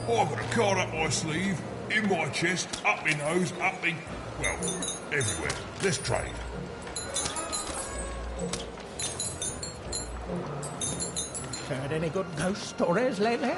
I've got a card up my sleeve, in my chest, up my nose, up me... well, everywhere. Let's trade. Heard any good ghost stories lately?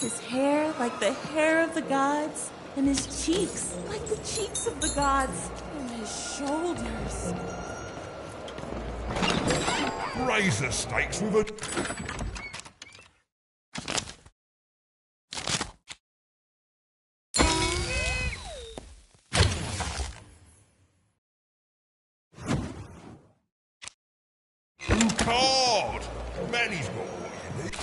His hair like the hair of the gods, and his cheeks like the cheeks of the gods, and his shoulders. Raise the stakes with a... card! Man, he's got what you need.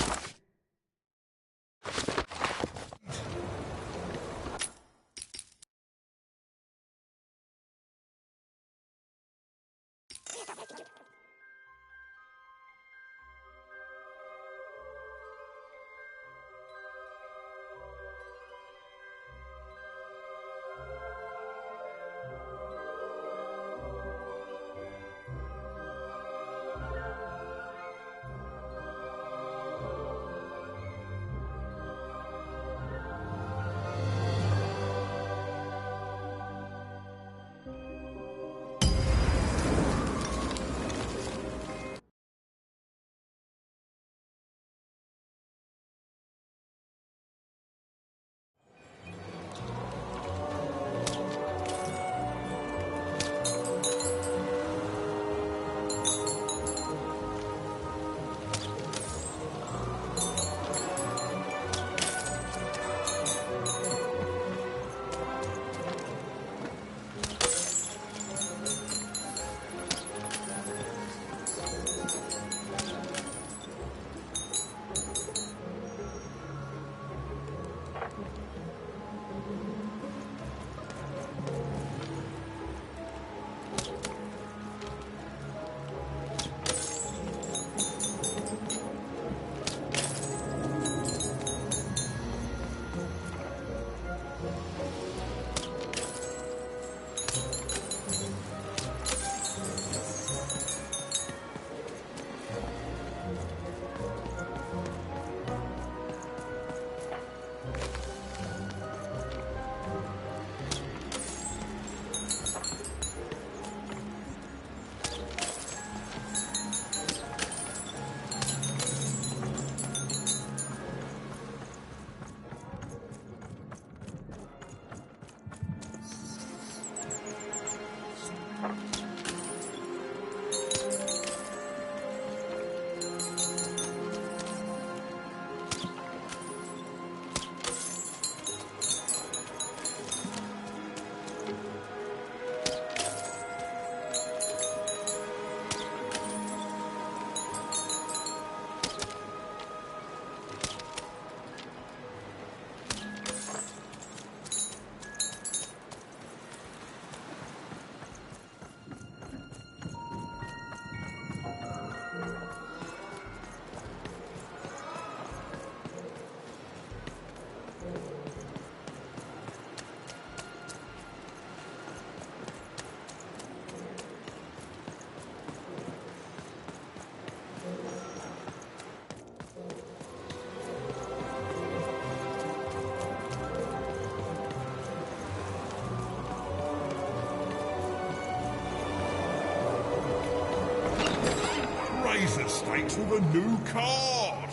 raise the stakes with a new card.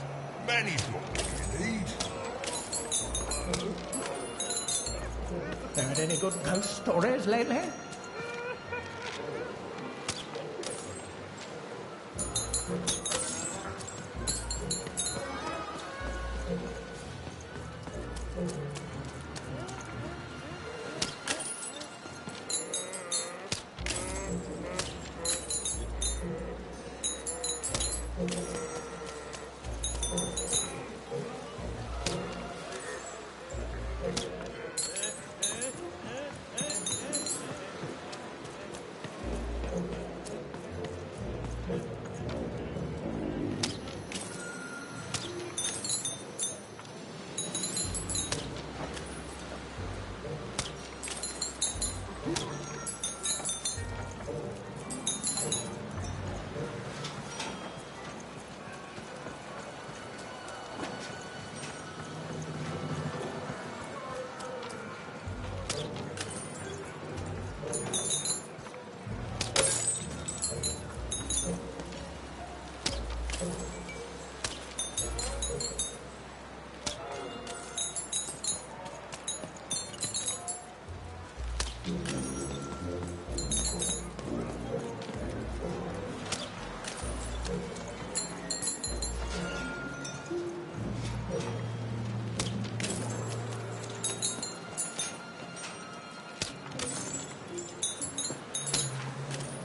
Manny's got what you need. Heard any good ghost stories lately?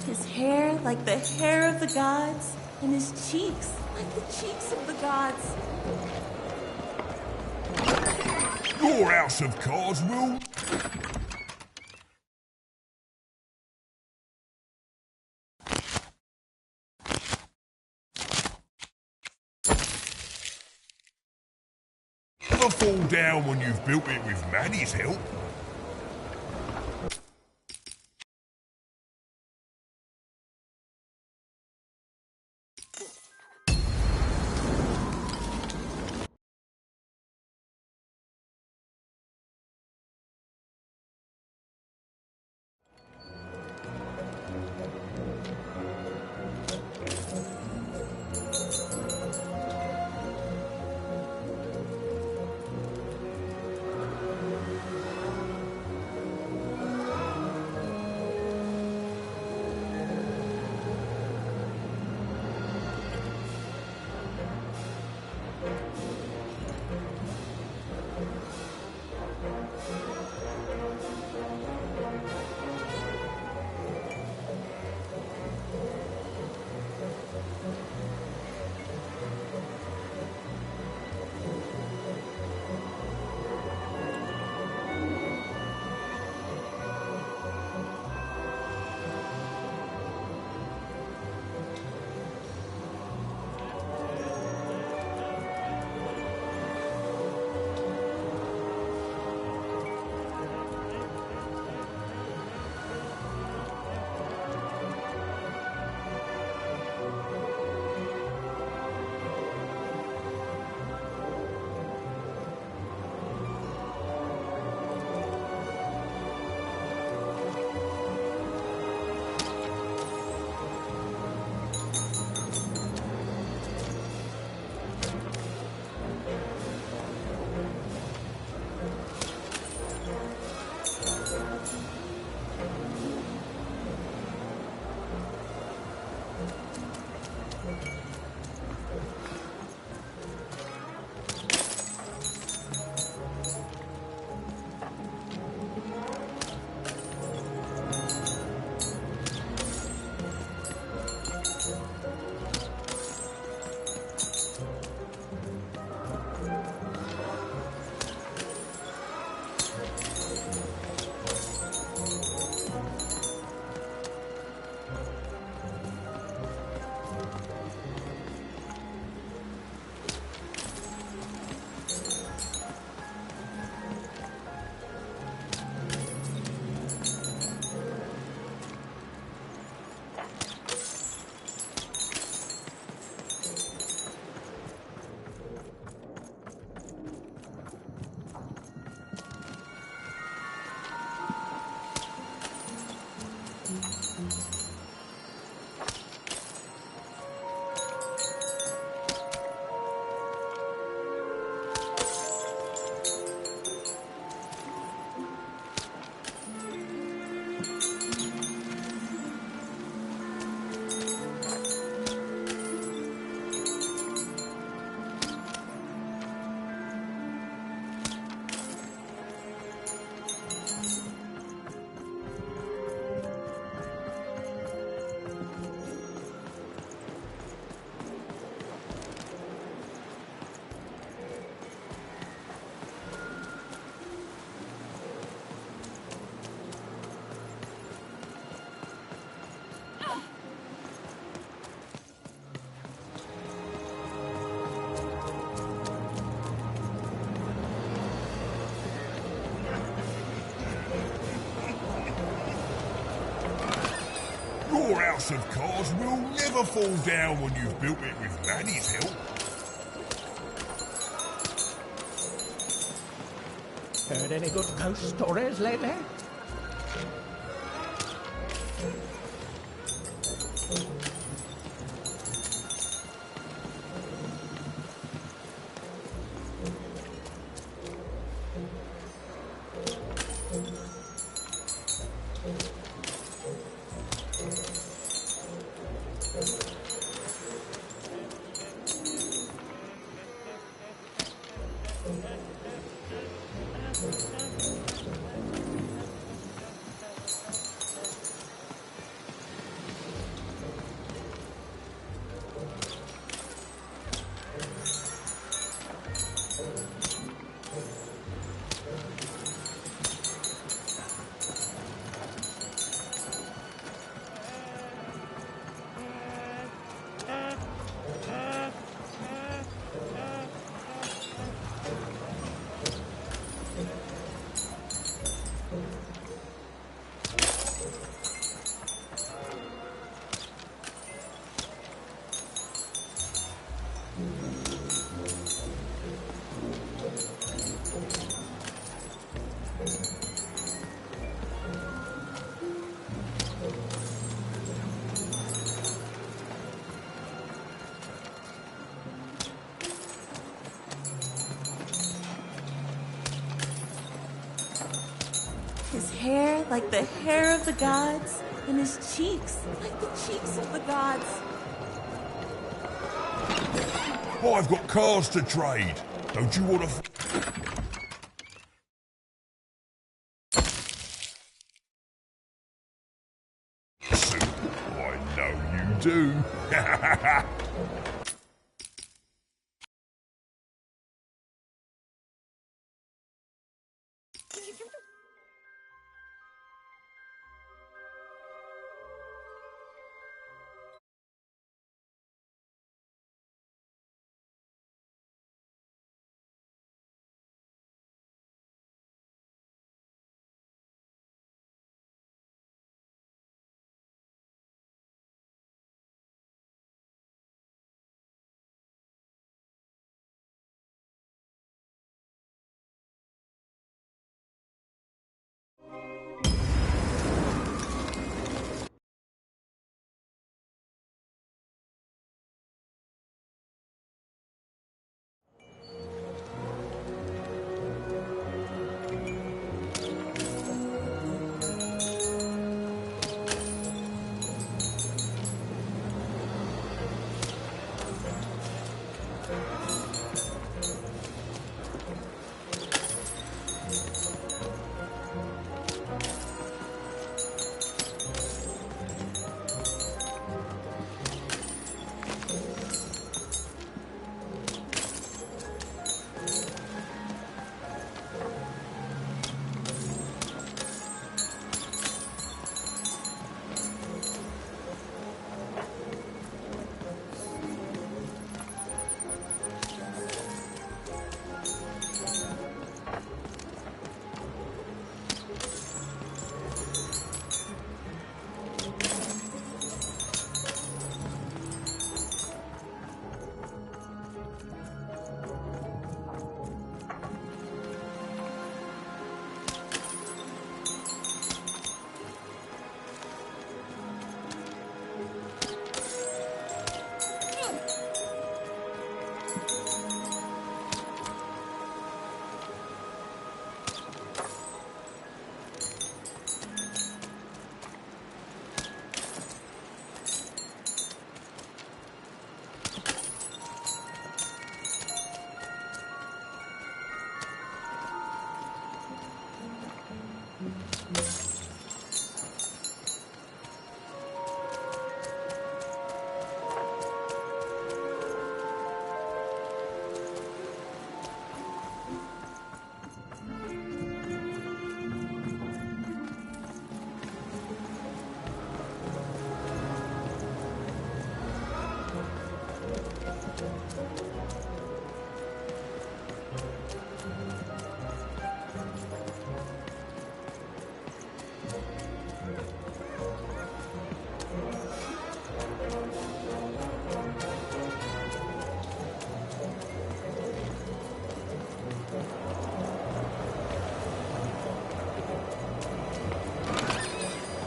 His hair like the hair of the gods, and his cheeks like the cheeks of the gods. Your house of cards will... never fall down when you've built it with Manny's help. Your house of cards will never fall down when you've built it with Manny's help. Heard any good ghost stories lately? His hair like the hair of the gods, and his cheeks like the cheeks of the gods. I've got cars to trade. Don't you want to... I know you do.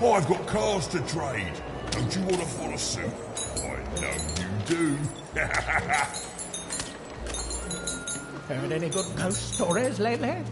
I've got cars to trade. Don't you want to follow suit? I know you do. Heard any good ghost stories lately?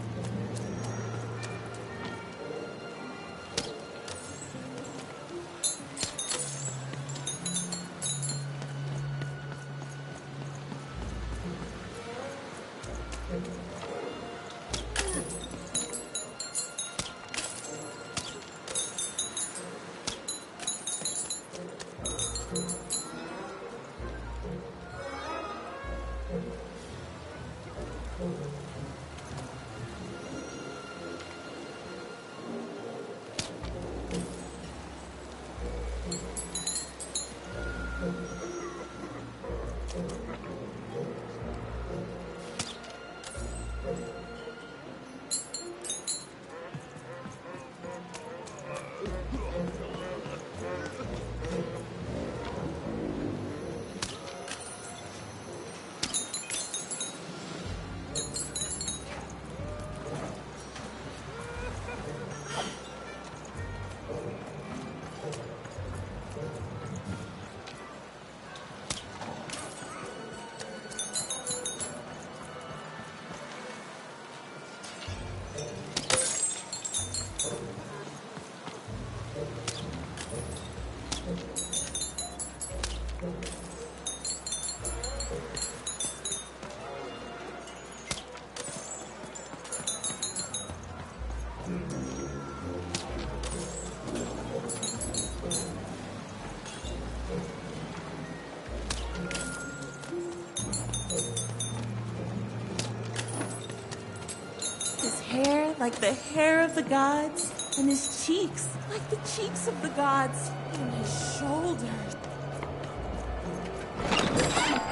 His hair like the hair of the gods, and his cheeks like the cheeks of the gods, and his shoulders.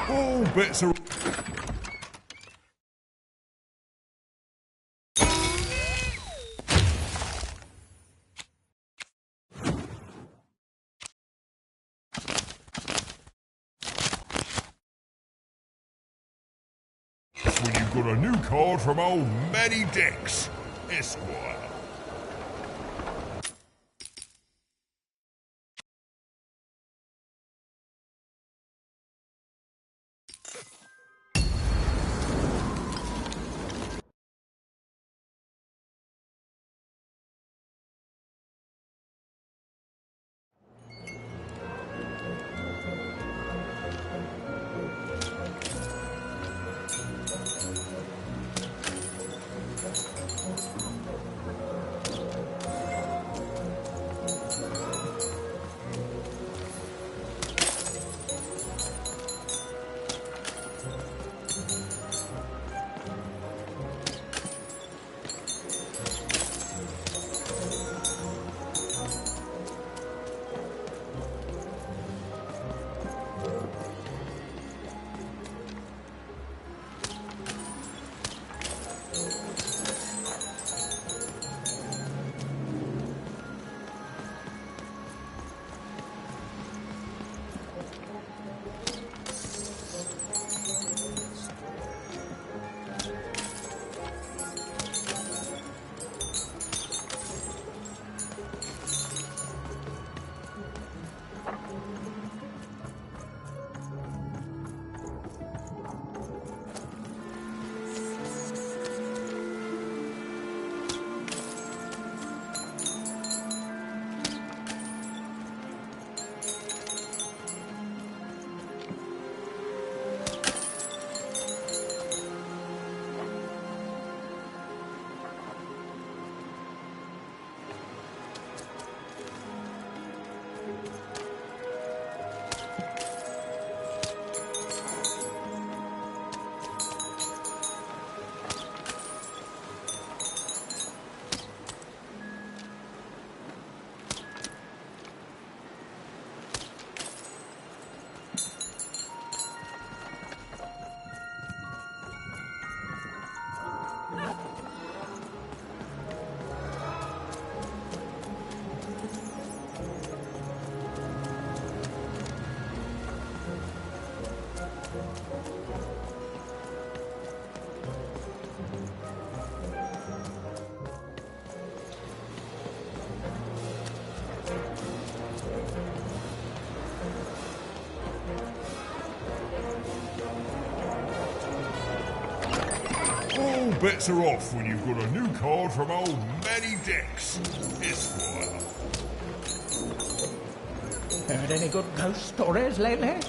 All bets are... When you've got a new card from old Matty Dex, Esquire. bets are off when you've got a new card from old Manny Dex, Esquire. Heard any good ghost stories lately?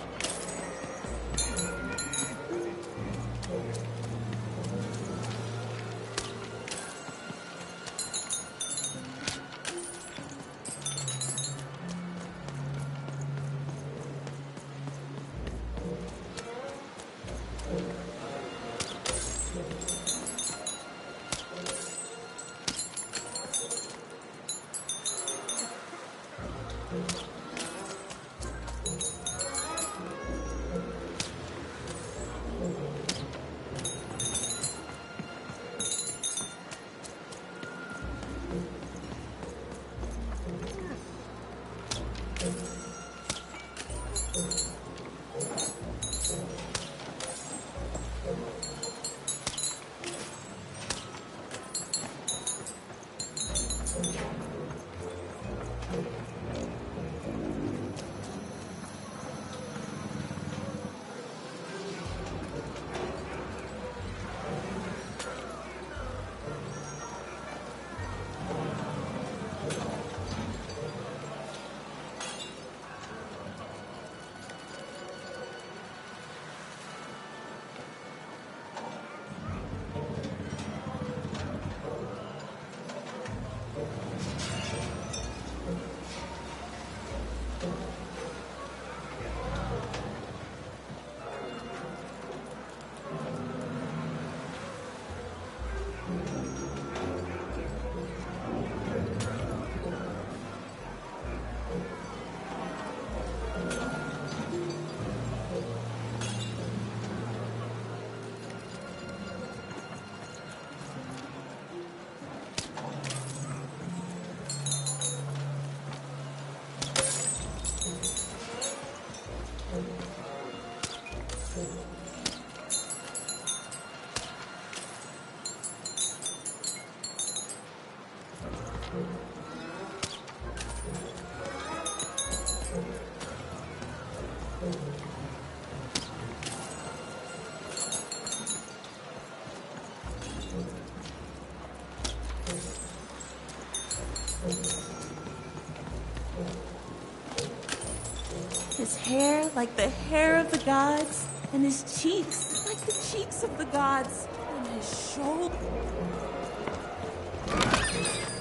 His hair like the hair of the gods, and his cheeks like the cheeks of the gods, and his shoulder.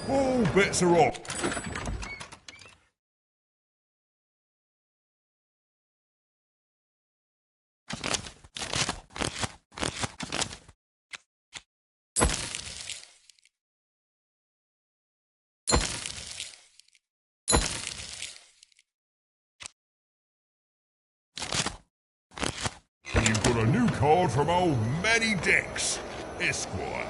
All bets are off. You've got a new card from old Manny Dex, Esquire.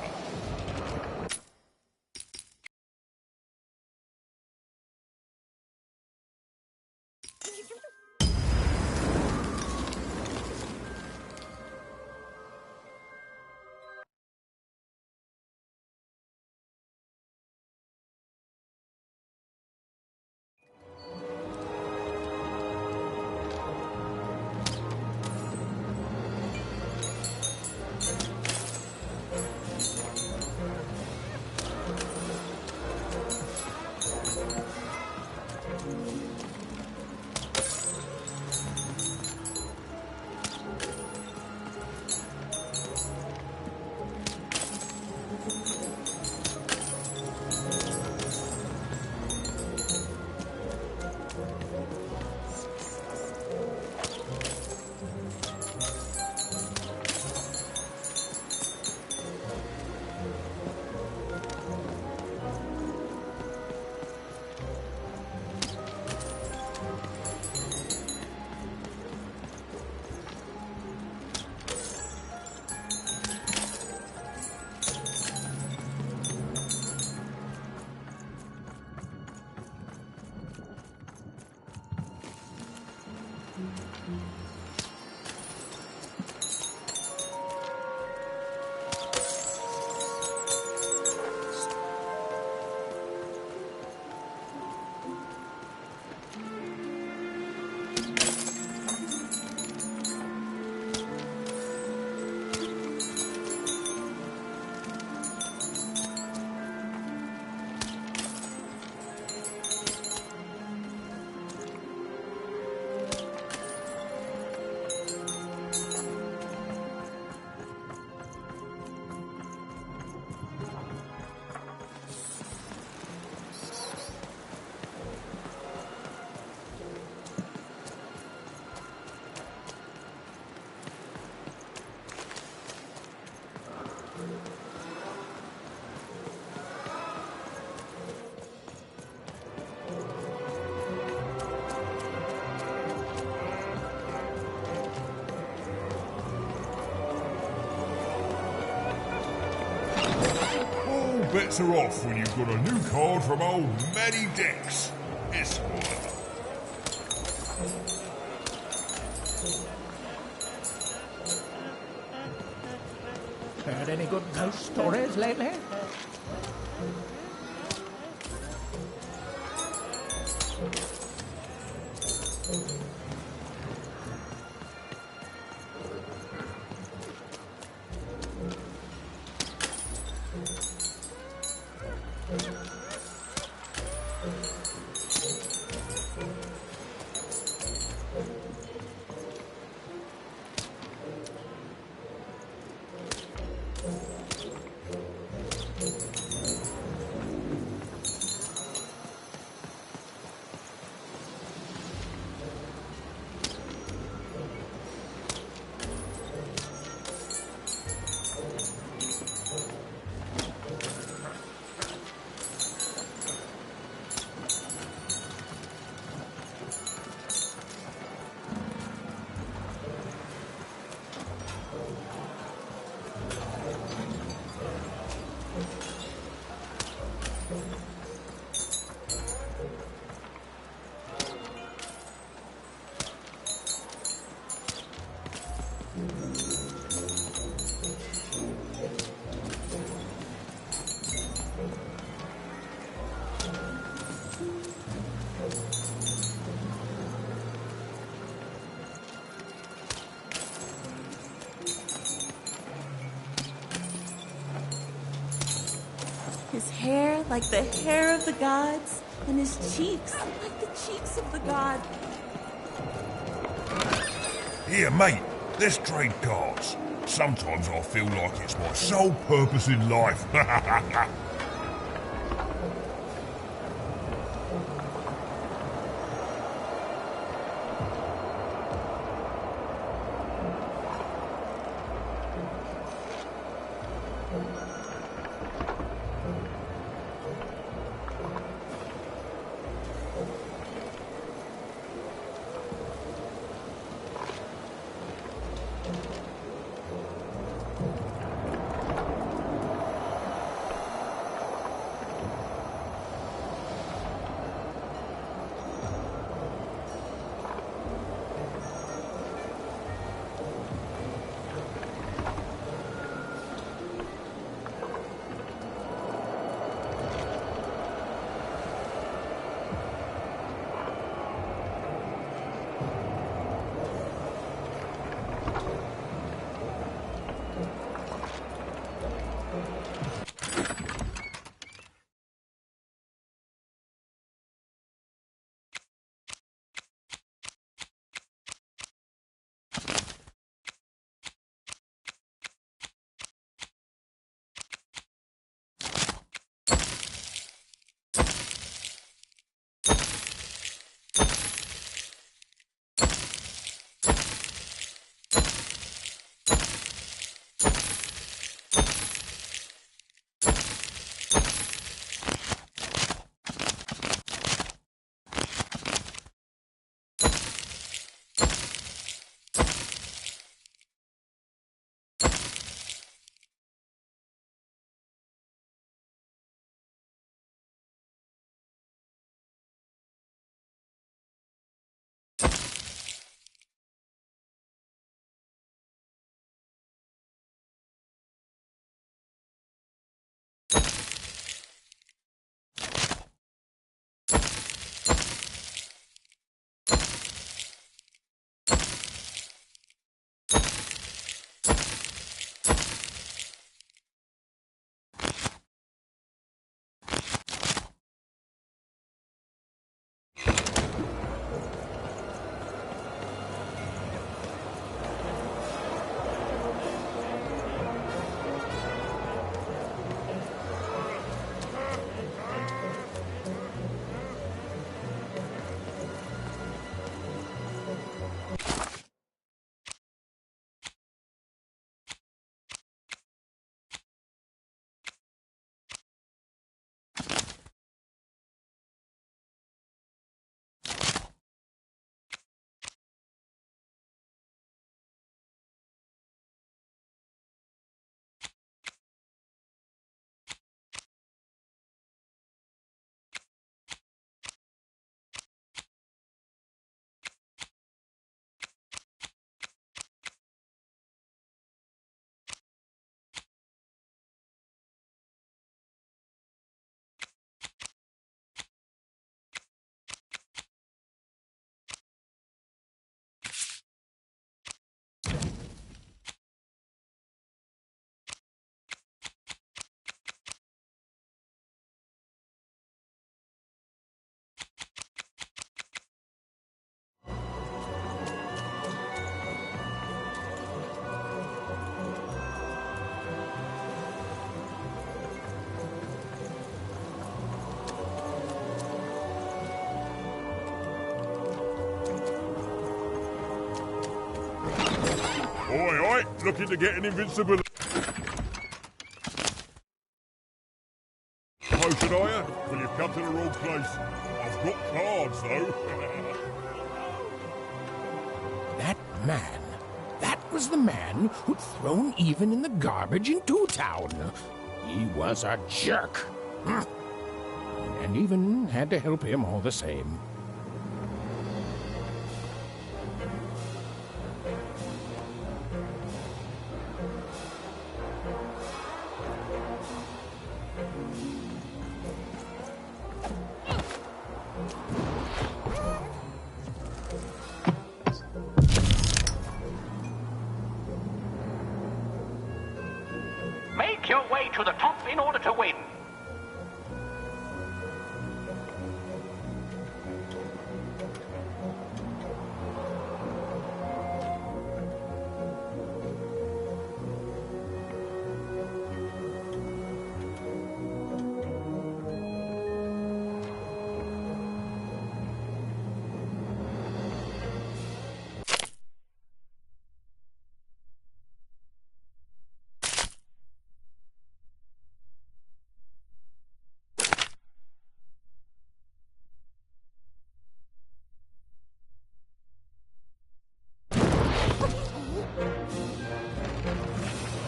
bets are off when you've got a new card from old Manny Dex, Esquire. Heard any good ghost stories lately? His hair like the hair of the gods, and his cheeks like the cheeks of the gods. Here, mate, let's trade cards. Sometimes I feel like it's my sole purpose in life. Right, looking to get an invincibility potion, are you? Well, you've come to the wrong place. I've got cards, though. That was the man who'd thrown Even in the garbage in Two Town. He was a jerk. And Even had to help him all the same. Make your way to the top in order to win.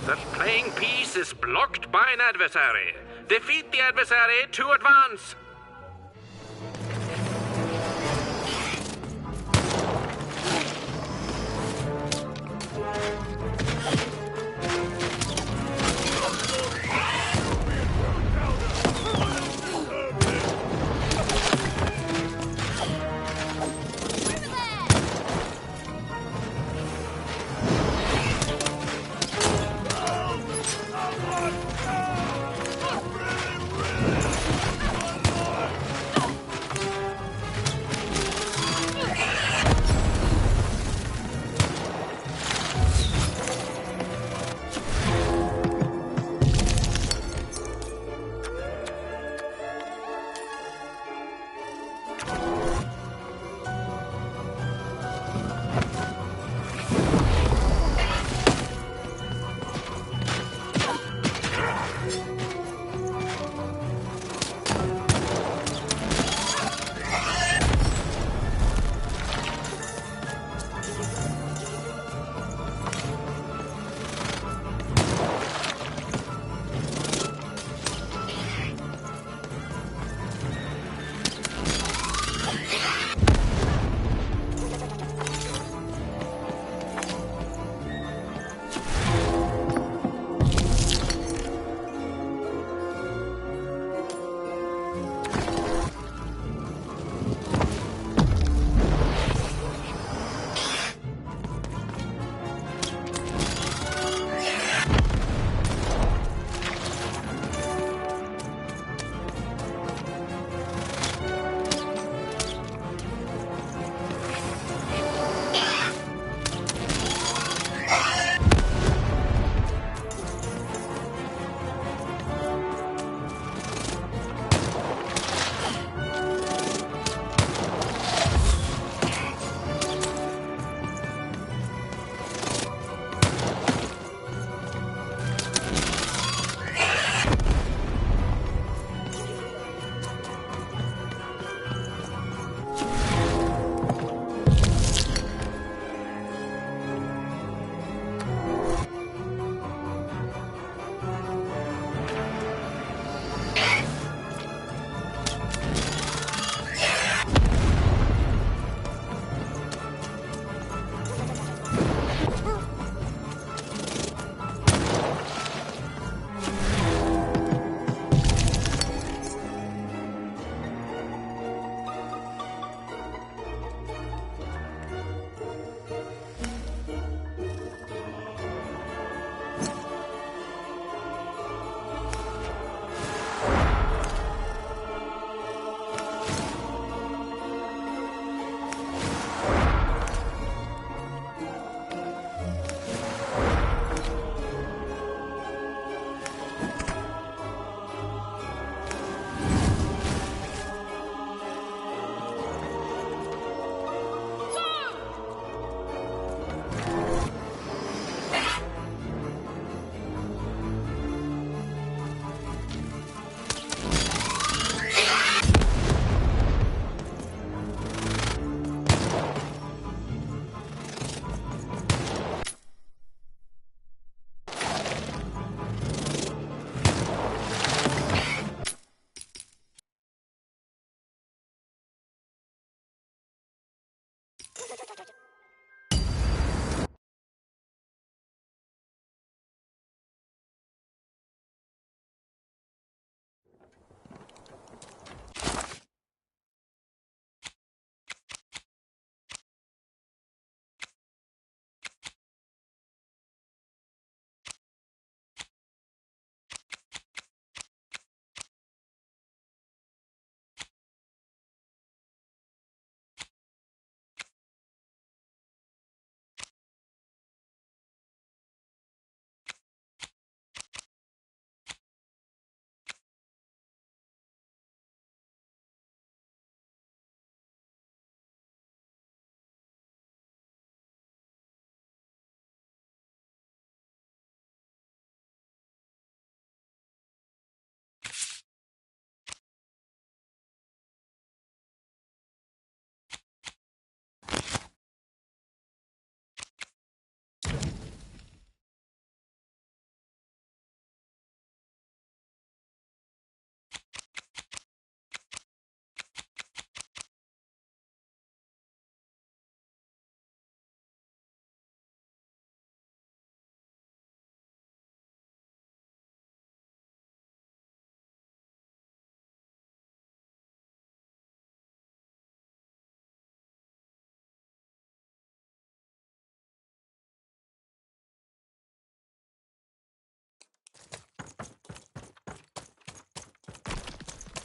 The playing piece is blocked by an adversary. Defeat the adversary to advance.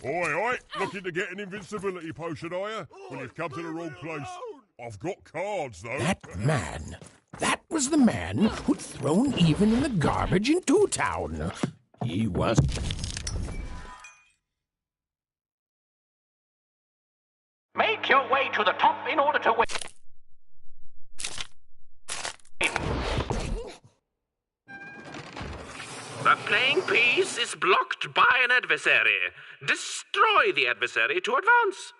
Oi, oi, looking to get an invincibility potion, are you? Well, you've come to the wrong place. I've got cards, though. That was the man who'd thrown even in the garbage in Two Town. He was... Make your way to the top in order to win. The playing piece is blocked by an adversary. Destroy the adversary to advance.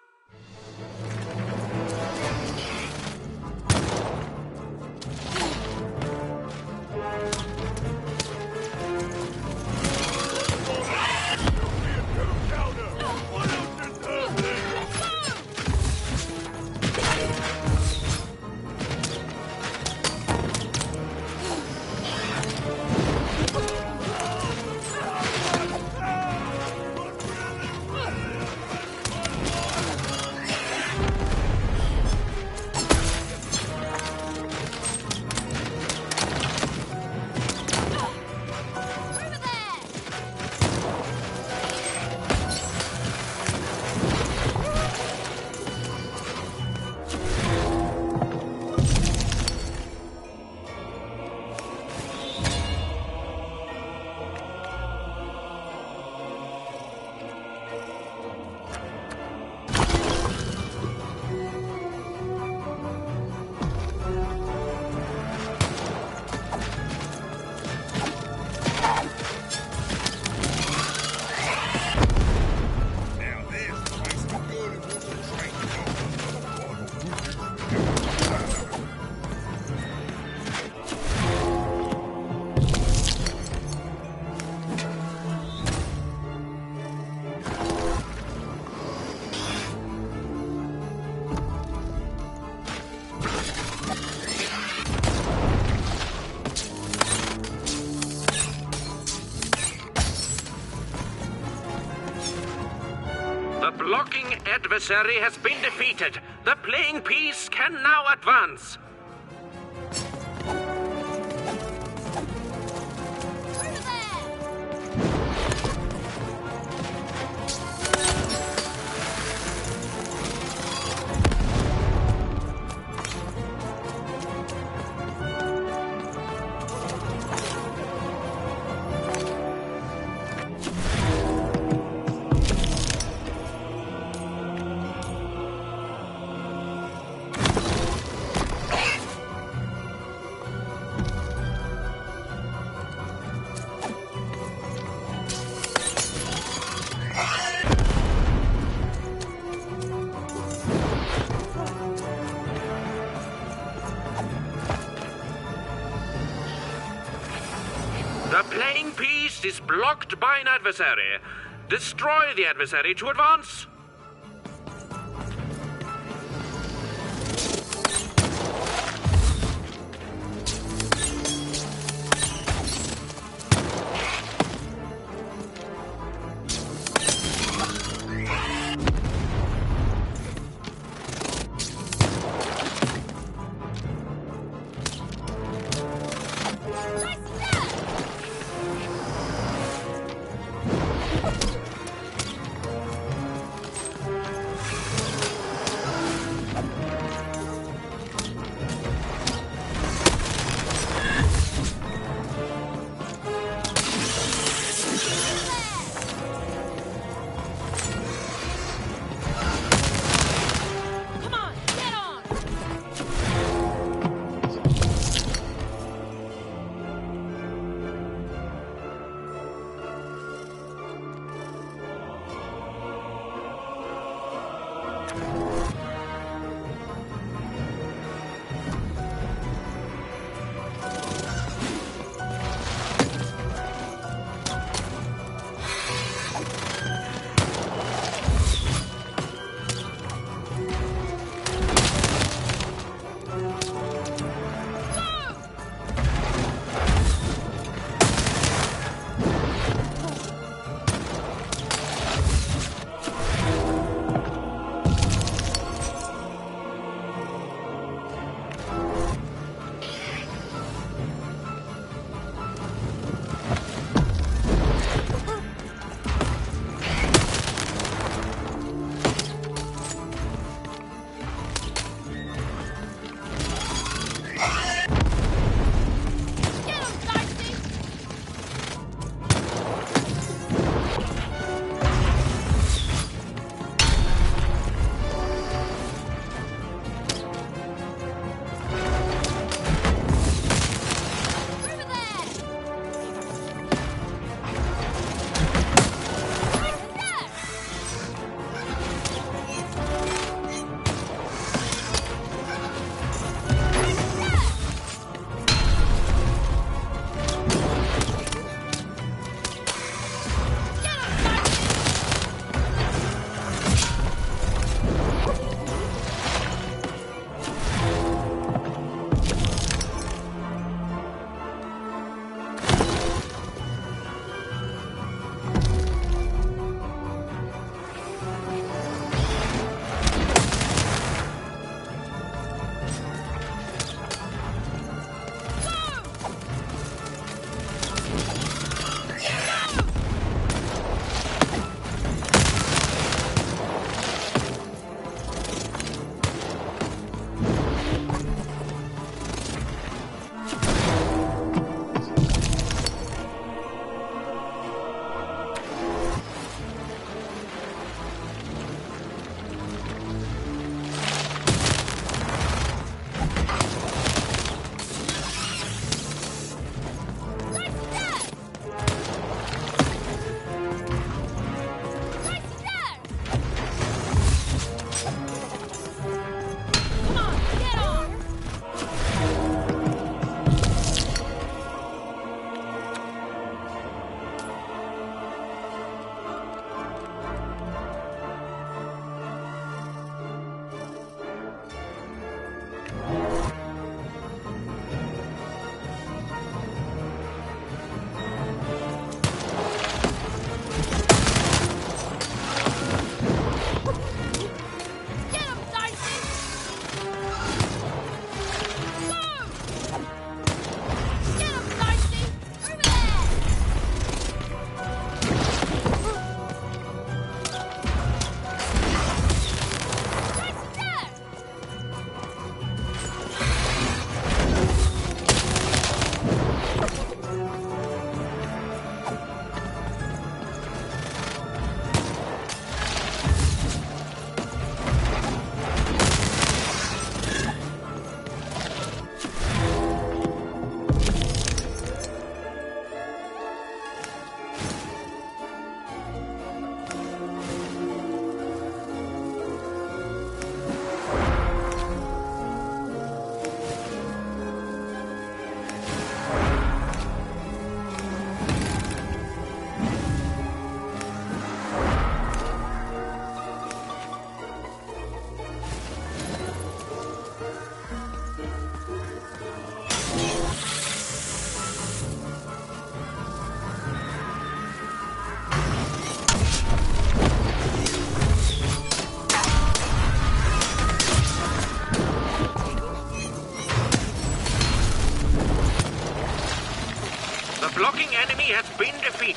The blocking adversary has been defeated. The playing piece can now advance. The playing piece is blocked by an adversary. Destroy the adversary to advance.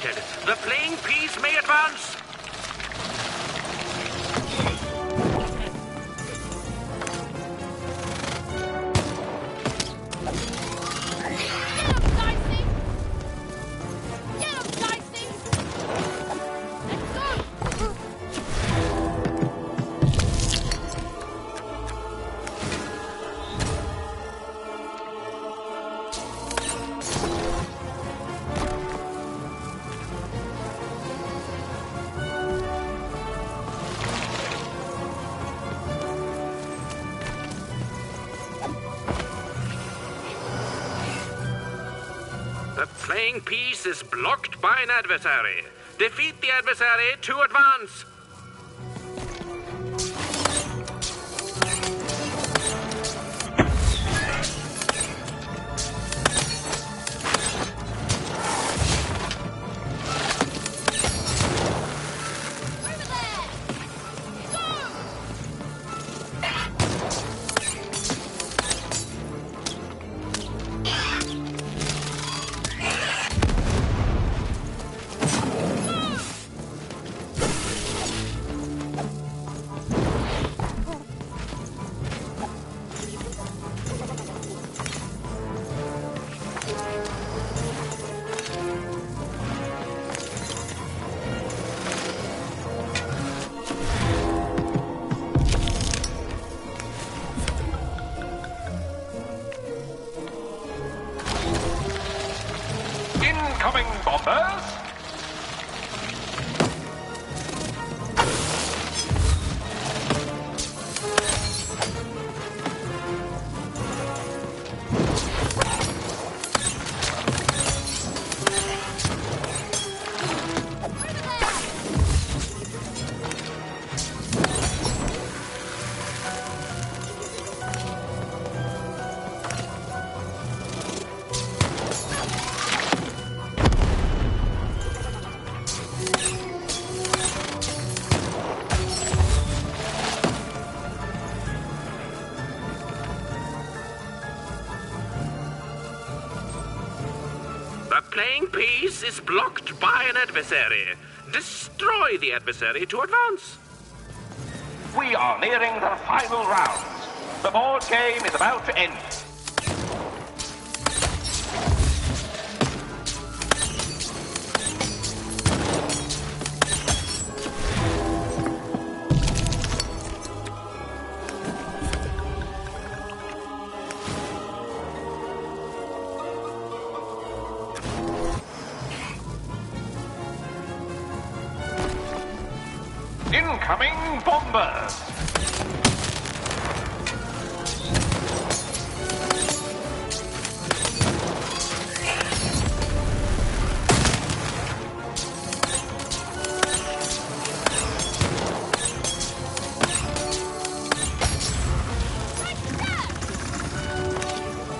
defeated. The playing piece may advance. The playing piece is blocked by an adversary. Defeat the adversary to advance. Incoming bombers! The playing piece is blocked by an adversary. Destroy the adversary to advance. We are nearing the final rounds. The board game is about to end. Incoming bombers!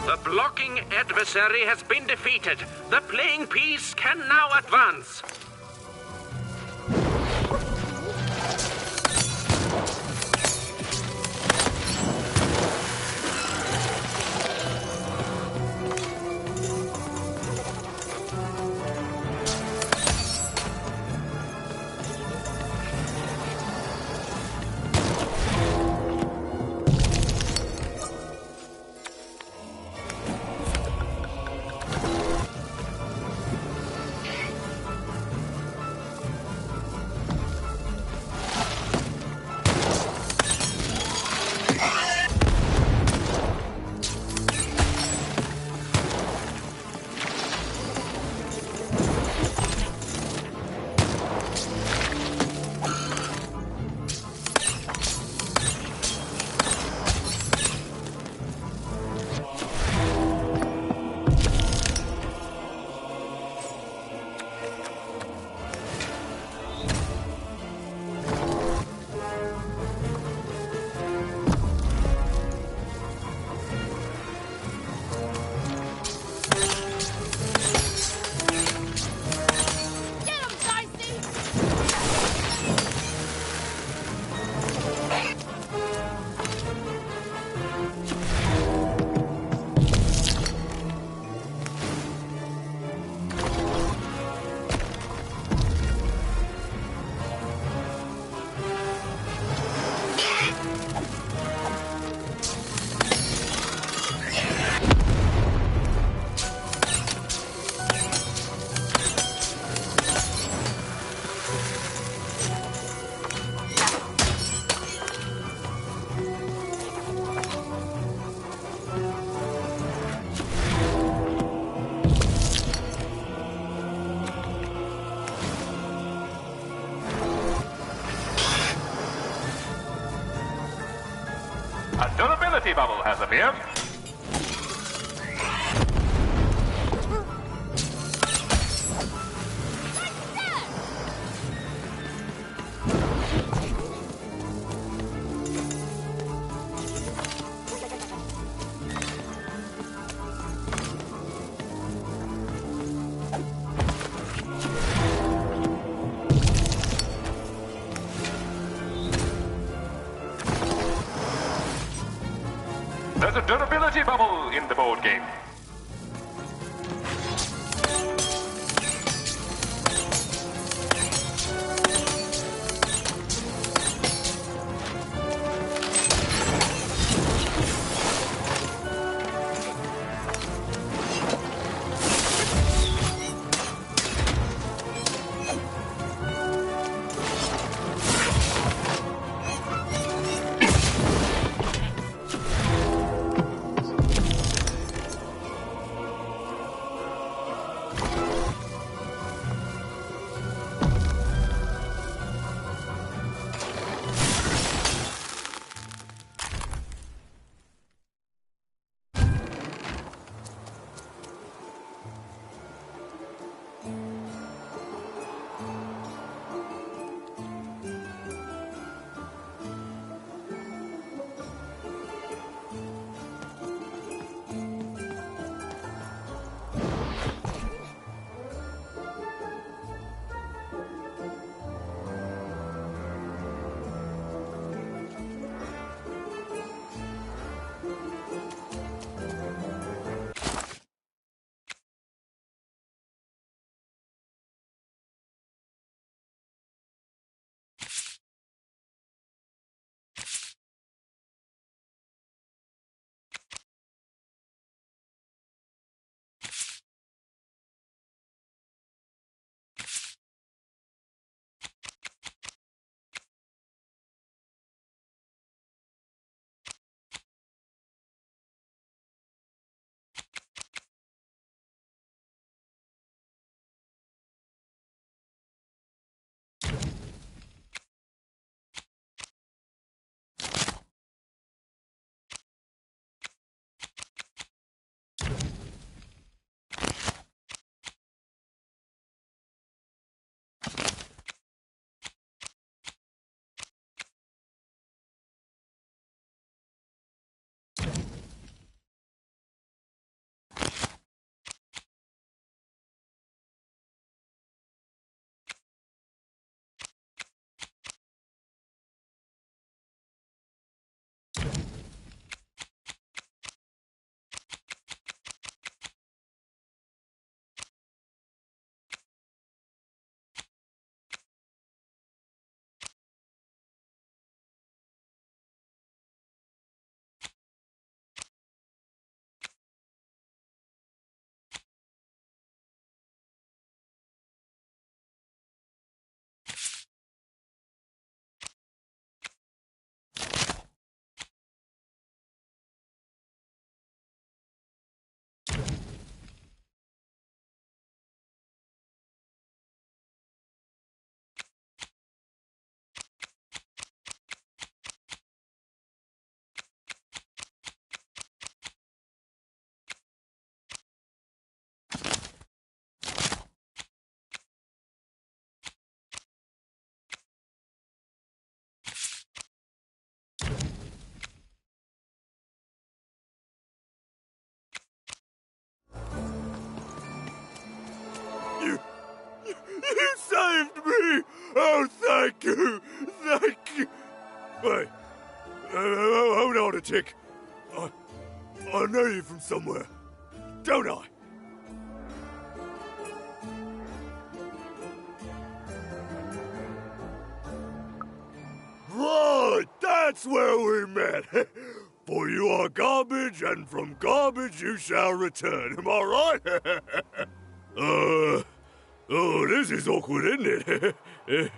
The blocking adversary has been defeated. The playing piece can now advance. A durability bubble has appeared. There's a durability bubble in the board game. You saved me! Oh, thank you! Thank you! Wait, hold on a tick. I know you from somewhere, don't I? Right, that's where we met. For you are garbage, and from garbage you shall return. Am I right? Oh, this is awkward, isn't it? Hey,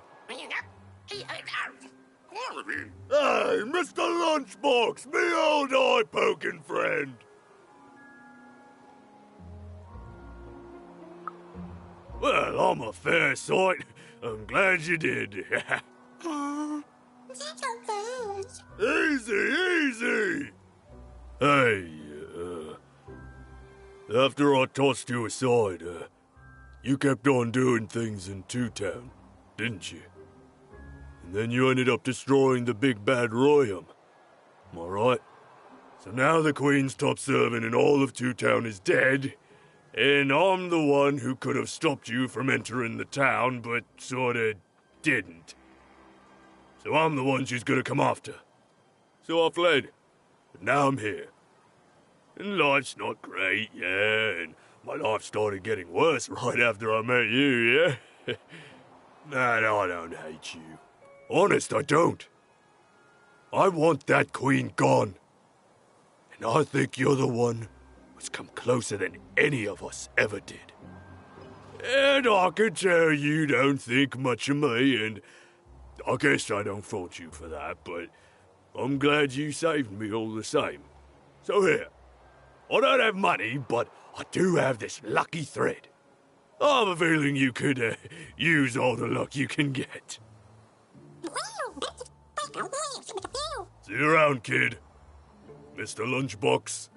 Mr. Lunchbox, me old eye-poking friend. Well, I'm a fair sight. I'm glad you did. Easy, easy. Hey, after I tossed you aside, you kept on doing things in Two Town, didn't you? And then you ended up destroying the big bad Royum. Am I right? So now the Queen's top servant in all of Two Town is dead, and I'm the one who could have stopped you from entering the town, but sorta didn't. So I'm the one she's gonna come after. So I fled, but now I'm here. And life's not great, yeah, and my life started getting worse right after I met you, yeah? Man, I don't hate you. Honest, I don't. I want that queen gone. And I think you're the one who's come closer than any of us ever did. And I can tell you don't think much of me, and I guess I don't fault you for that, but I'm glad you saved me all the same. So here, I don't have money, but I do have this lucky thread. I have a feeling you could use all the luck you can get. See you around, kid. Mr. Lunchbox.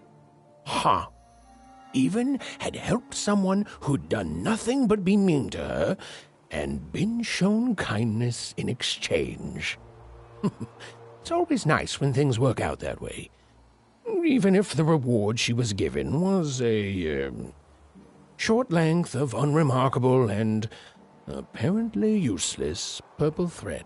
Huh. Even had helped someone who'd done nothing but be mean to her, and been shown kindness in exchange. It's always nice when things work out that way. Even if the reward she was given was a short length of unremarkable and apparently useless purple thread.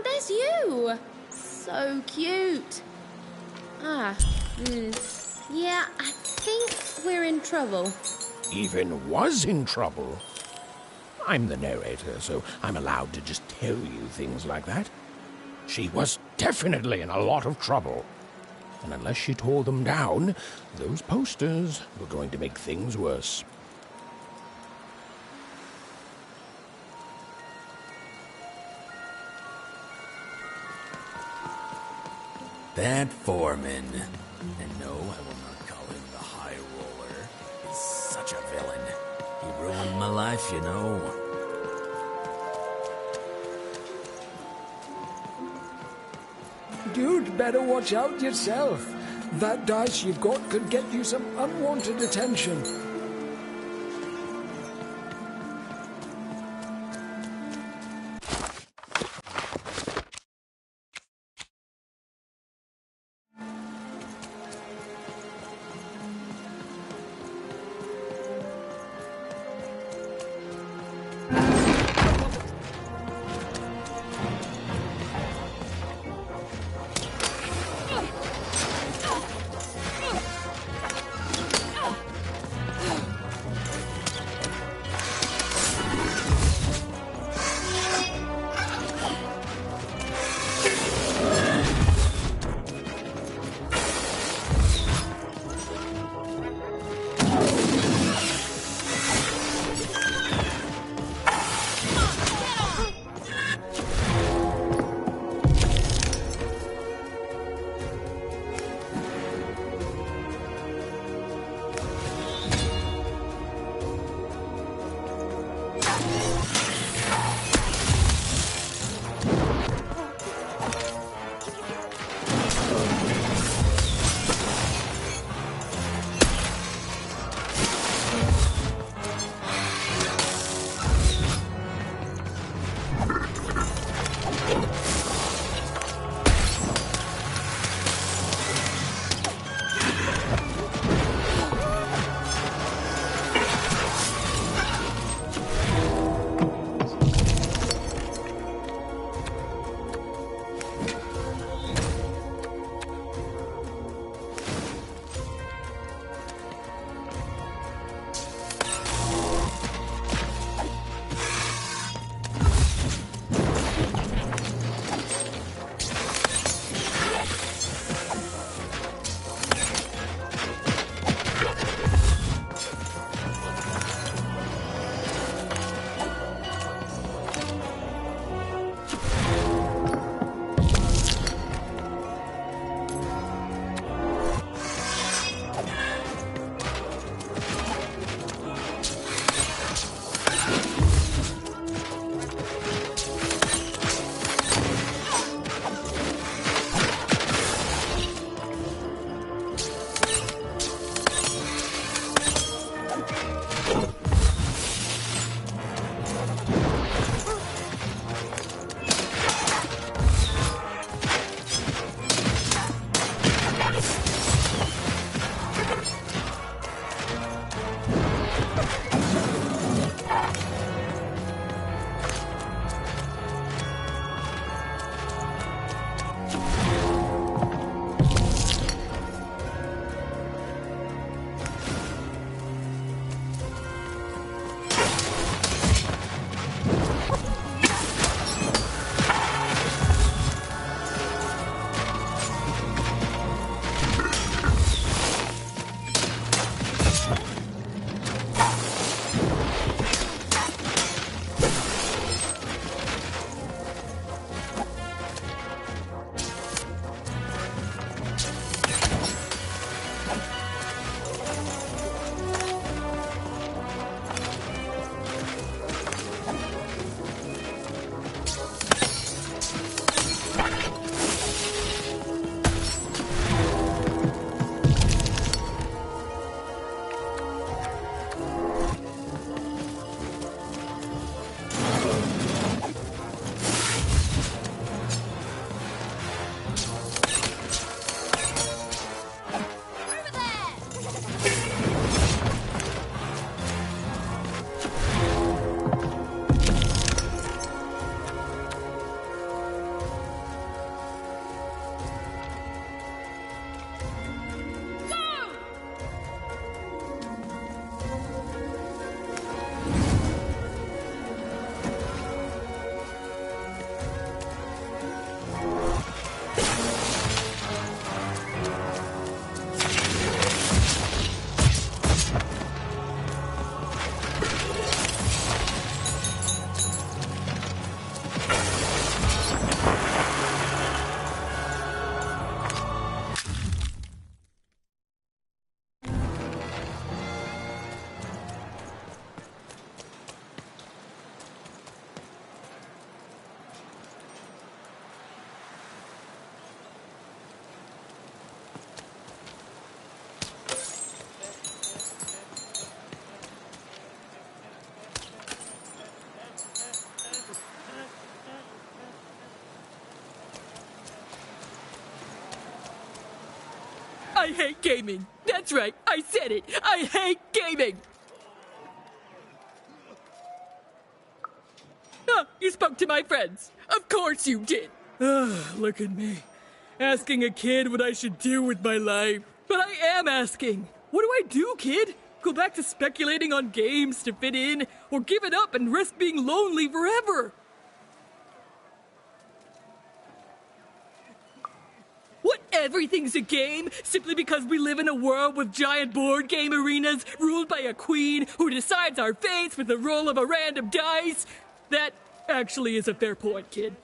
There's you! So cute. Yeah, I think we're in trouble. Even was in trouble. I'm the narrator, so I'm allowed to just tell you things like that. She was definitely in a lot of trouble. And unless she tore them down, those posters were going to make things worse. That foreman, and no, I will not call him the High Roller, is such a villain. He ruined my life, you know. You'd better watch out yourself. That dice you've got could get you some unwanted attention. I hate gaming. That's right, I said it. I hate gaming. Ah, you spoke to my friends. Of course you did. Look at me. Asking a kid what I should do with my life. But I am asking. What do I do, kid? Go back to speculating on games to fit in, or give it up and risk being lonely forever? What, everything's a game simply because we live in a world with giant board game arenas ruled by a queen who decides our fates with the roll of a random dice? That actually is a fair point, kid.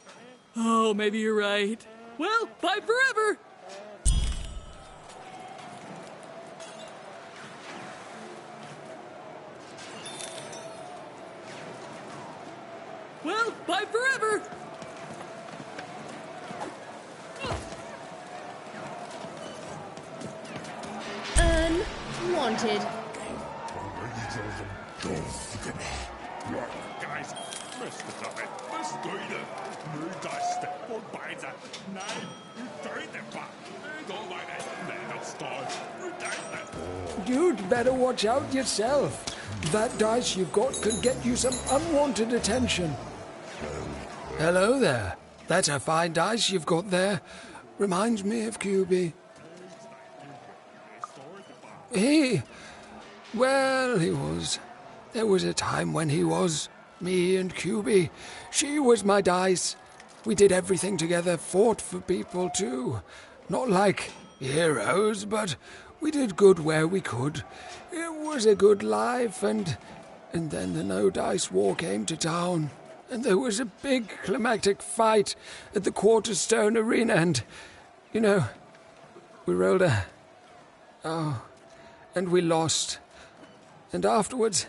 Oh, maybe you're right. Well, bye forever! Well, bye forever! Unwanted. Guys, Mr. Tuppet, Mr. Goyder, nu dice på bejder. Nej, nu døj det bare. Don't like that. Lad os start. You'd better watch out yourself. That dice you've got could get you some unwanted attention. Hello there. That's a fine dice you've got there. Reminds me of QB. There was a time when he was. Me and QB. She was my dice. We did everything together, fought for people too. Not like heroes, but we did good where we could. It was a good life, and then the No Dice War came to town, and there was a big climactic fight at the Quarterstone Arena, and, you know, we rolled and we lost. And afterwards,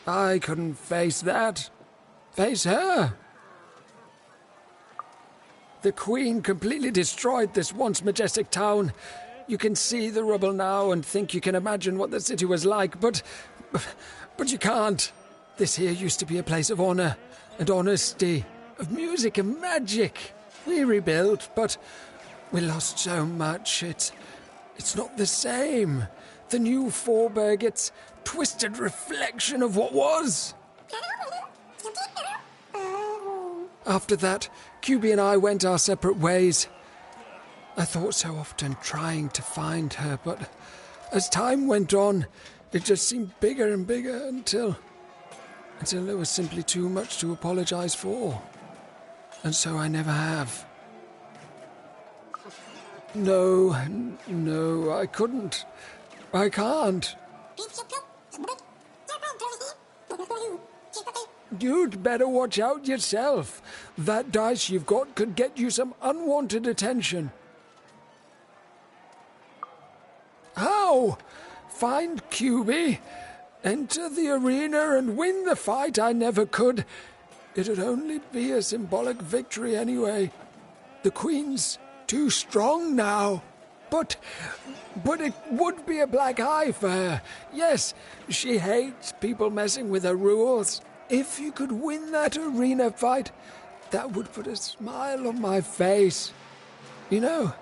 I couldn't face her. The Queen completely destroyed this once majestic town. You can see the rubble now and think you can imagine what the city was like, but you can't. This here used to be a place of honor and honesty, of music and magic. We rebuilt, but we lost so much. It's not the same. The new Forberg, it's twisted reflection of what was. After that, QB and I went our separate ways. I thought so often trying to find her, but as time went on, it just seemed bigger and bigger until there was simply too much to apologize for. And so I never have. No, I couldn't. I can't. You'd better watch out yourself. That dice you've got could get you some unwanted attention. How? Find QB, enter the arena and win the fight I never could. It'd only be a symbolic victory anyway. The Queen's too strong now. But it would be a black eye for her. Yes, she hates people messing with her rules. If you could win that arena fight, that would put a smile on my face. You know,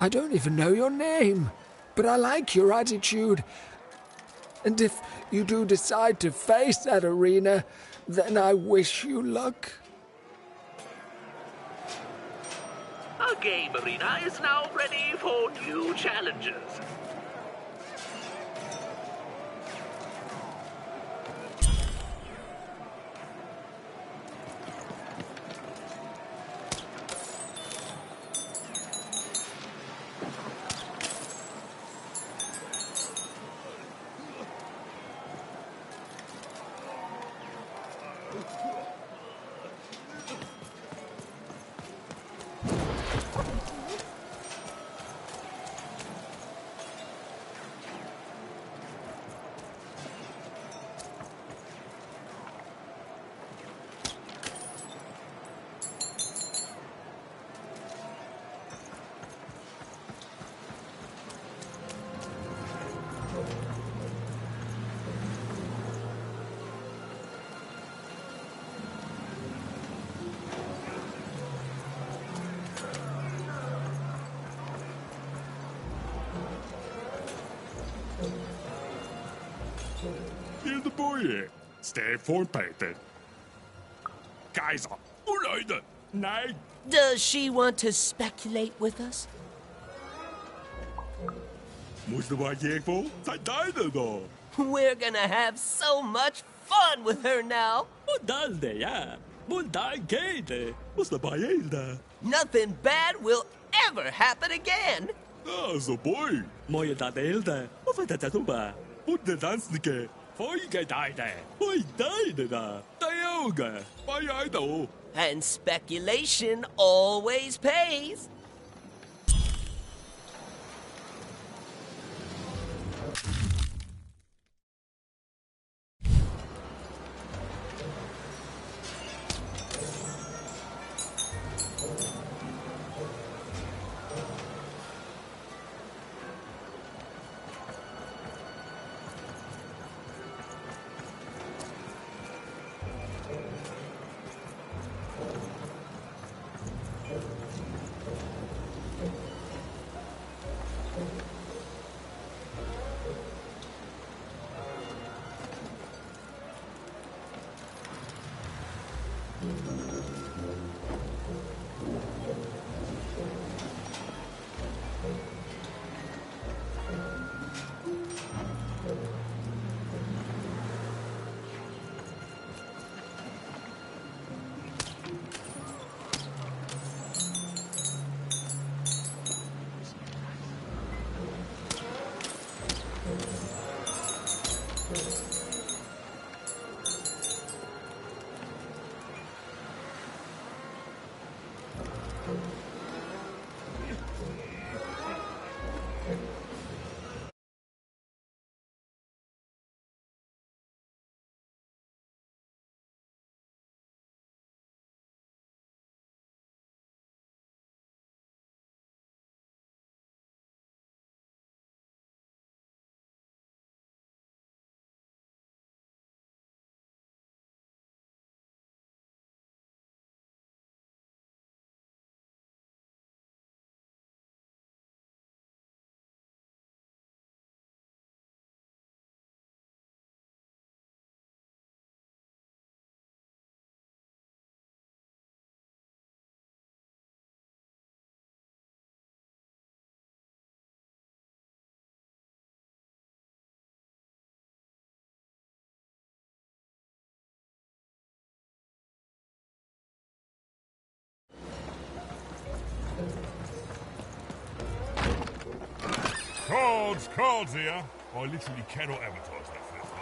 I don't even know your name, but I like your attitude. And if you do decide to face that arena, then I wish you luck. Our game arena is now ready for new challenges. Here's the boy here. Stay fortpejten. Keizer, hoe luiden? Nee. Does she want to speculate with us? Moesten wij hiervoor? Zijn deine dan? We're gonna have so much fun with her now. Modalde, ja. Modalgede. What's the bailda? Nothing bad will ever happen again. Ah, zo boy. Mooie dadelda. Of het tatuba. Hoe de dansnike? Foige daide. Hoi daide da. Dayoga. Bayaido. And speculation always pays. Cards here. I literally cannot advertise that festival.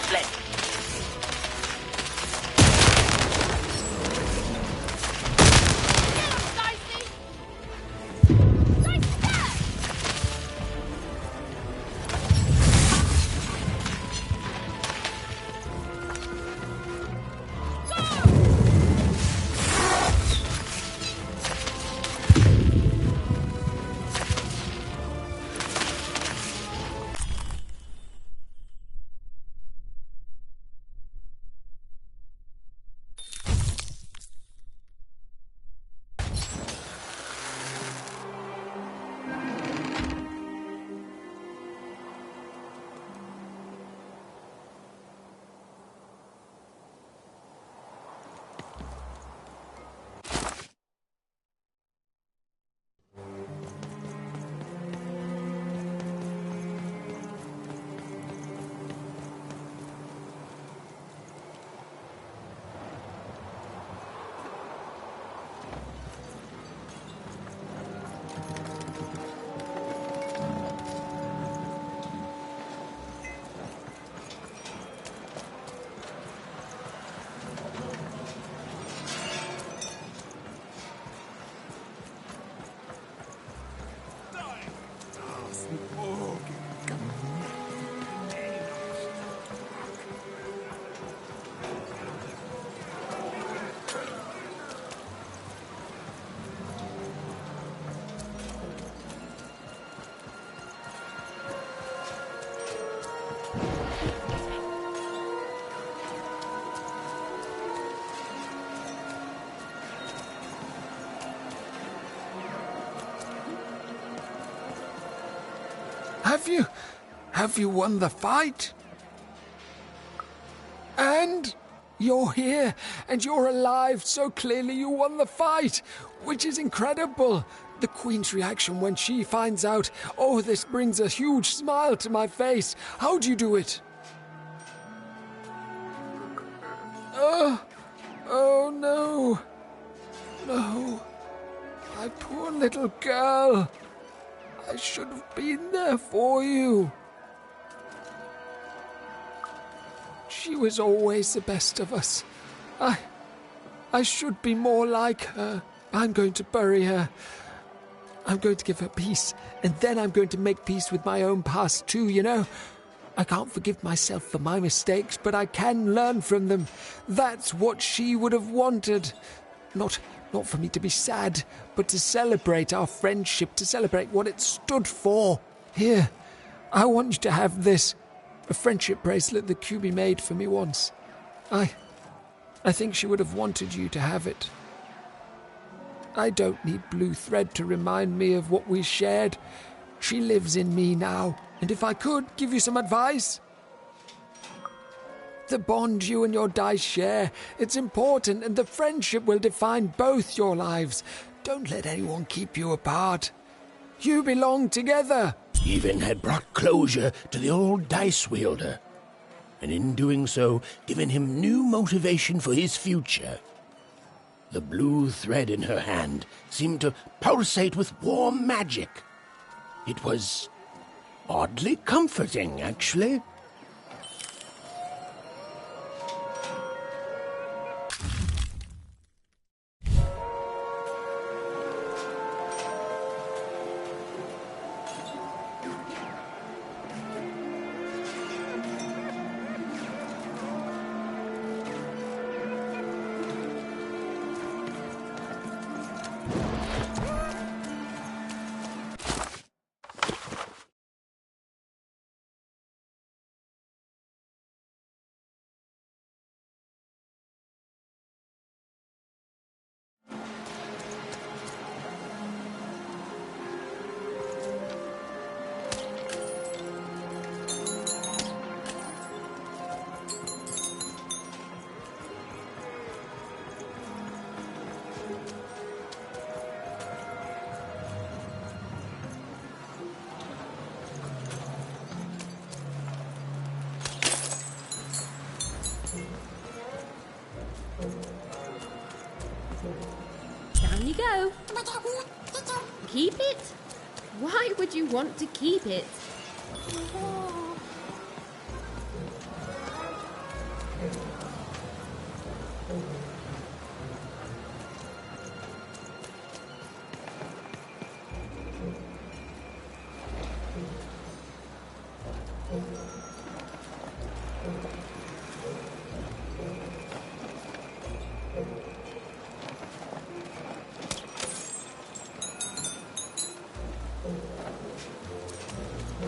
Splendid. Have you won the fight? And you're here, and you're alive, so clearly you won the fight, which is incredible. The Queen's reaction when she finds out, oh, this brings a huge smile to my face. How'd you do it? Oh no. No. My poor little girl. I should have been there for you. She was always the best of us. I should be more like her. I'm going to bury her. I'm going to give her peace, and then I'm going to make peace with my own past too, you know? I can't forgive myself for my mistakes, but I can learn from them. That's what she would have wanted. Not for me to be sad, but to celebrate our friendship, to celebrate what it stood for. Here, I want you to have this. A friendship bracelet that QB made for me once. I think she would have wanted you to have it. I don't need blue thread to remind me of what we shared. She lives in me now, and if I could give you some advice... The bond you and your dice share, it's important, and the friendship will define both your lives. Don't let anyone keep you apart. You belong together. Even had brought closure to the old dice wielder, and in doing so, given him new motivation for his future. The blue thread in her hand seemed to pulsate with warm magic. It was oddly comforting, actually. Down you go. Keep it? Why would you want to keep it?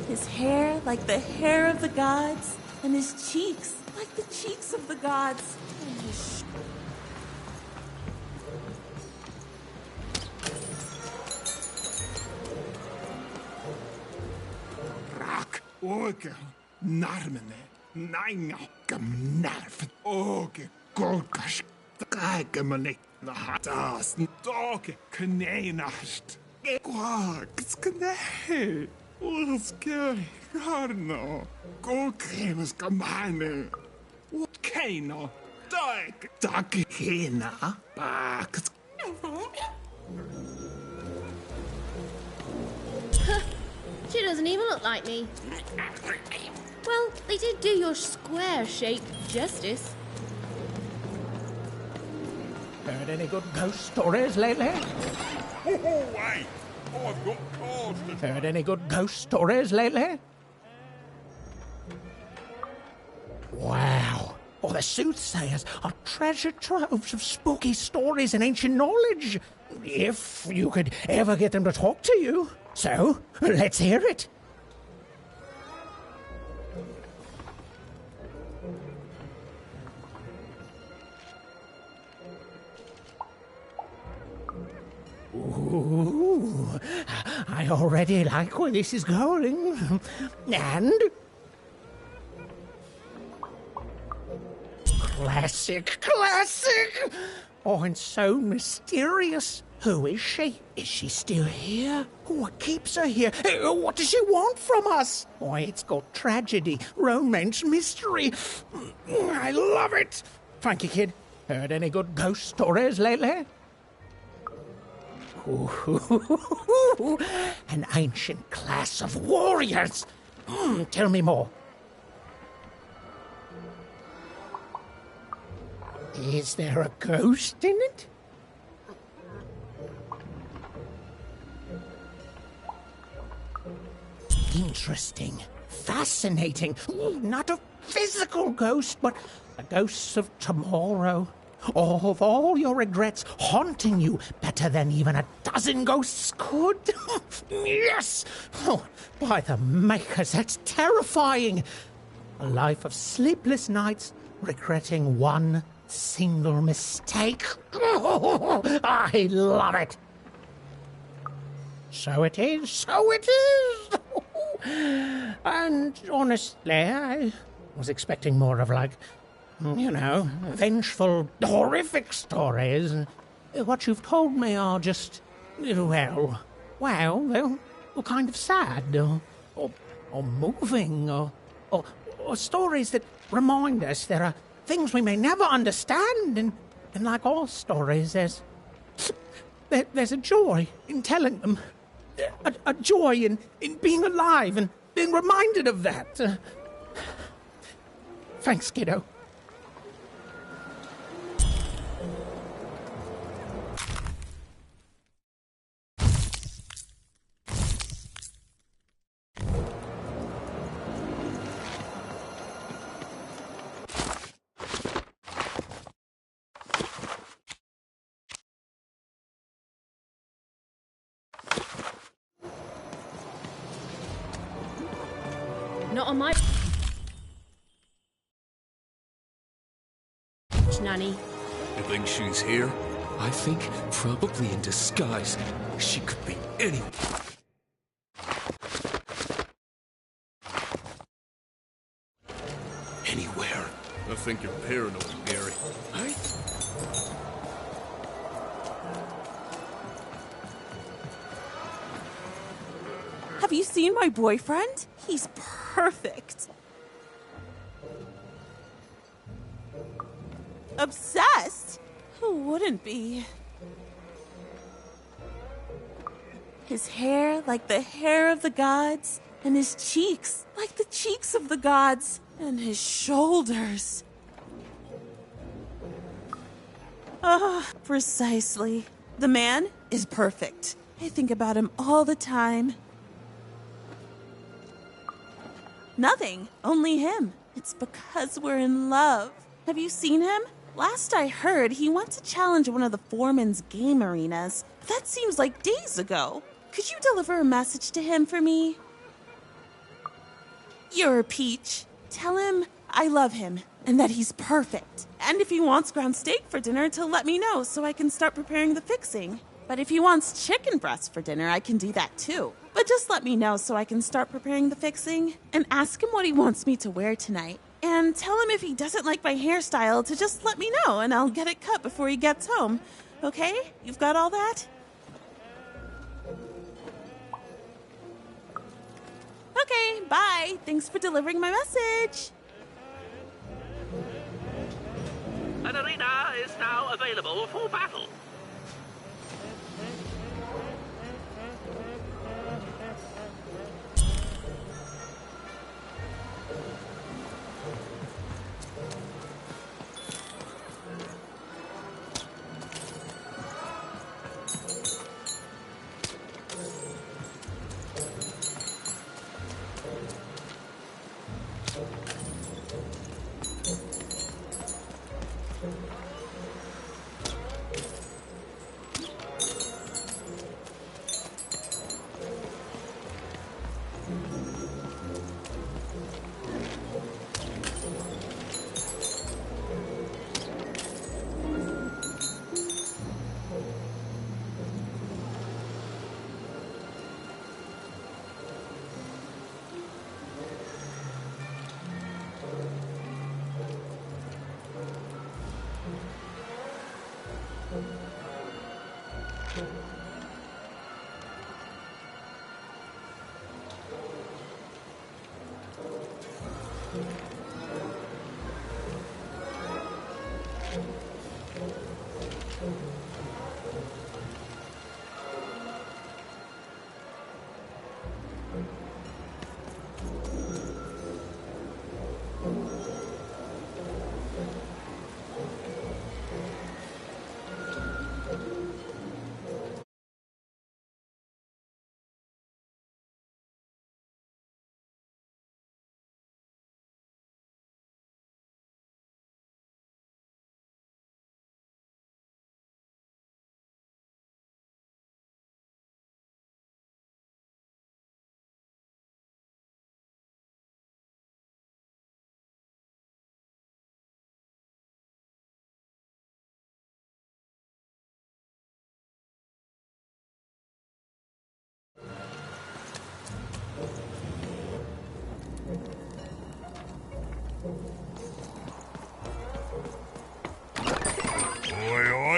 His hair like the hair of the gods, and his cheeks like the cheeks of the gods, and his Rock, orge, narmene, nainga, gamnerv, orge, golgash, gagamane, nahatas, doge, kneinast, quags, knei, ulske, garno, golkremas gamane, utkeno, dag, hena, baks. She doesn't even look like me. Well, they did do your square shape justice. Heard any good ghost stories lately? Oh, hey! I've got cards to... Heard any good ghost stories lately? Wow. Oh, the soothsayers are treasure troves of spooky stories and ancient knowledge. If you could ever get them to talk to you. So, let's hear it. Ooh, I already like where this is going. And... Classic! Oh, and so mysterious. Who is she? Is she still here? What keeps her here? What does she want from us? Why, it's got tragedy, romance, mystery. I love it. Thank you, kid. Heard any good ghost stories lately? Ooh, an ancient class of warriors. Tell me more. Is there a ghost in it? Interesting. Fascinating. Not a physical ghost, but a ghost of tomorrow. Of all your regrets haunting you better than even a dozen ghosts could. Yes! Oh, by the makers, that's terrifying. A life of sleepless nights, regretting one single mistake. Oh, I love it. So it is. And honestly, I was expecting more of vengeful, horrific stories. What you've told me are just, well, kind of sad, or moving, or stories that remind us there are things we may never understand, and like all stories, there's a joy in telling them. A joy in being alive and being reminded of that. Thanks, kiddo. Not on my... Nanny. You think she's here? I think probably in disguise. She could be anyone. Anywhere. I think you're paranoid, Gary. Have you seen my boyfriend? He's perfect. Obsessed? Who wouldn't be? His hair like the hair of the gods, and his cheeks like the cheeks of the gods, and his shoulders. Precisely. The man is perfect. I think about him all the time. Nothing. Only him. It's because we're in love. Have you seen him? Last I heard, he wants to challenge one of the foreman's game arenas. That seems like days ago. Could you deliver a message to him for me? You're a peach. Tell him I love him and that he's perfect. And if he wants ground steak for dinner, to let me know so I can start preparing the fixing. But if he wants chicken breast for dinner, I can do that too. But just let me know so I can start preparing the fixing. And ask him what he wants me to wear tonight. And tell him if he doesn't like my hairstyle to just let me know and I'll get it cut before he gets home. Okay? You've got all that? Okay, bye. Thanks for delivering my message. An arena is now available for battle.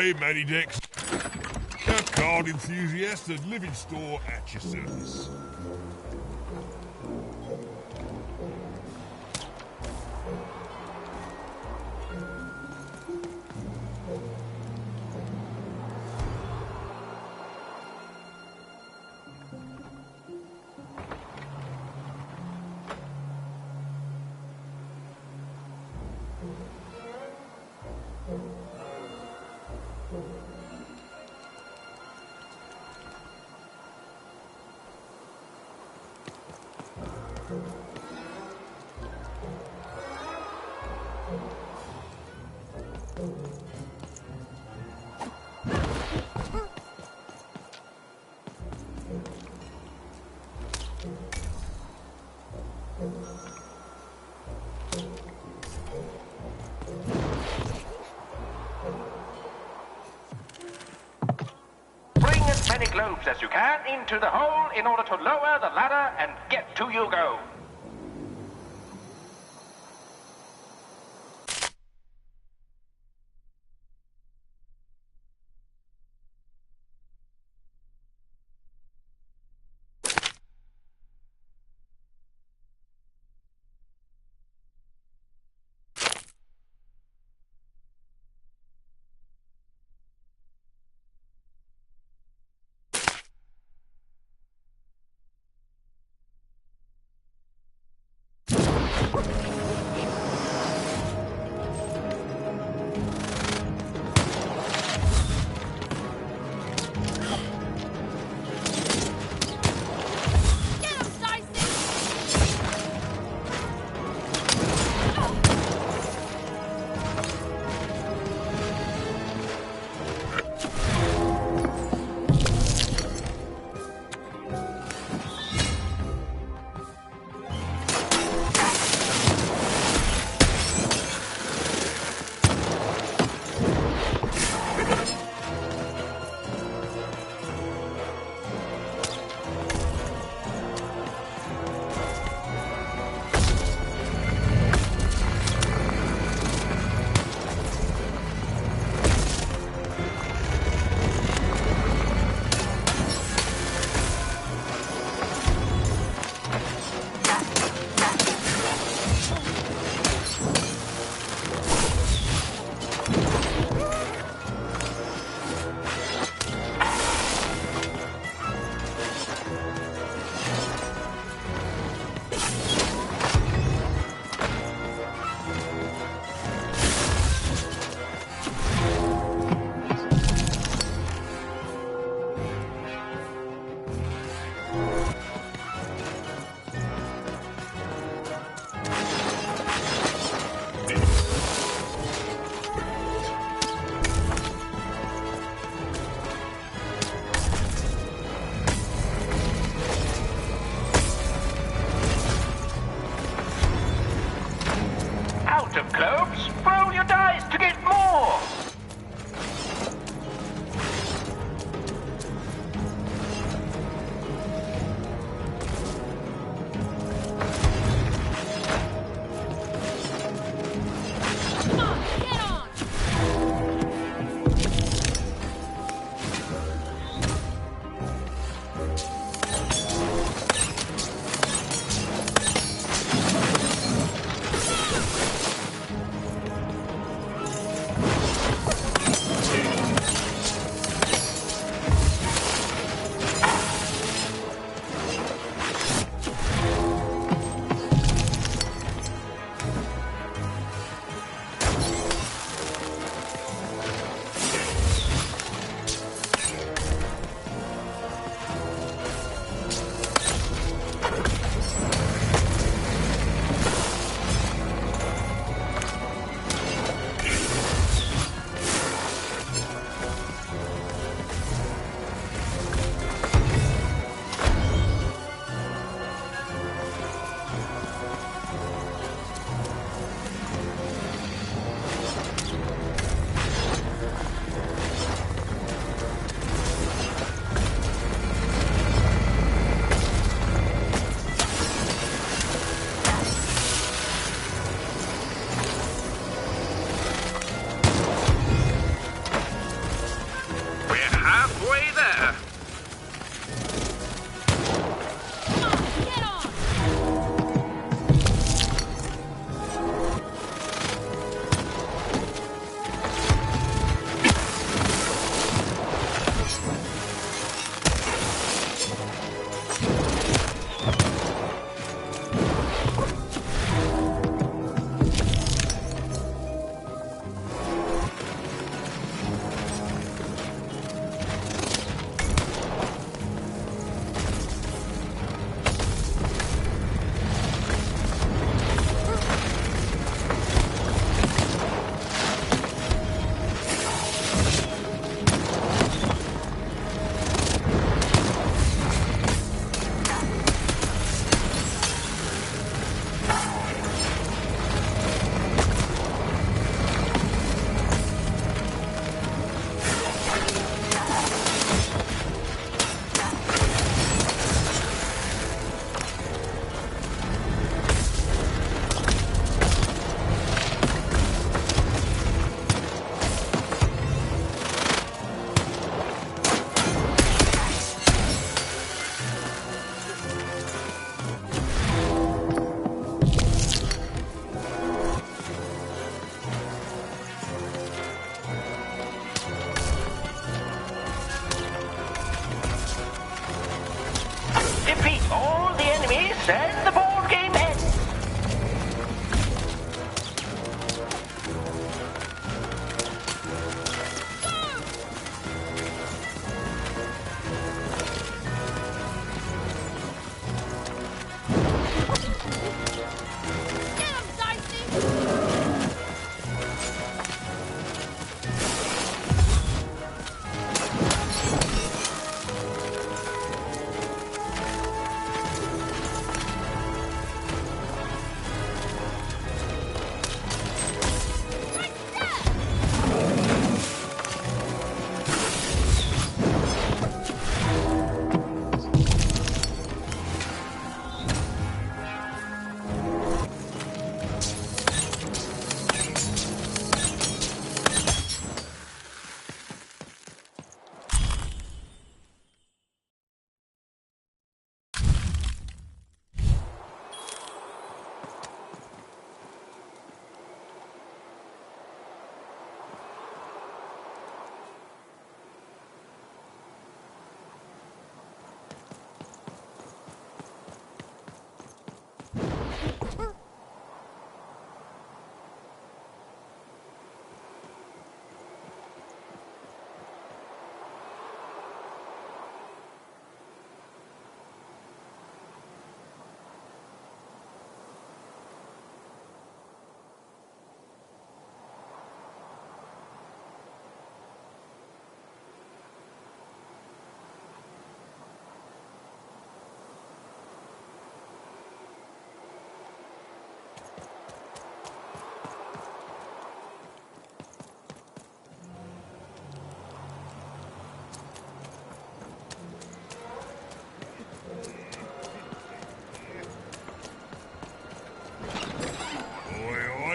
Oi, Matty Dex. A card enthusiast and living store at your service. Bring as many globes as you can into the hole in order to lower the ladder and get to your goal.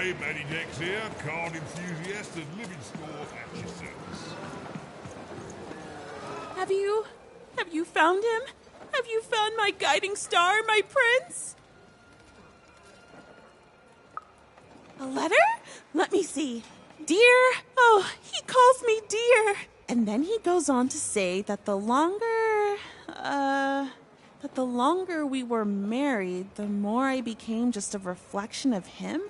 Hey, Matty Dex here, card enthusiast and living store at your service. Have you found him? Have you found my guiding star, my prince? A letter? Let me see. Dear, oh, he calls me dear. And then he goes on to say that the longer we were married, the more I became just a reflection of him,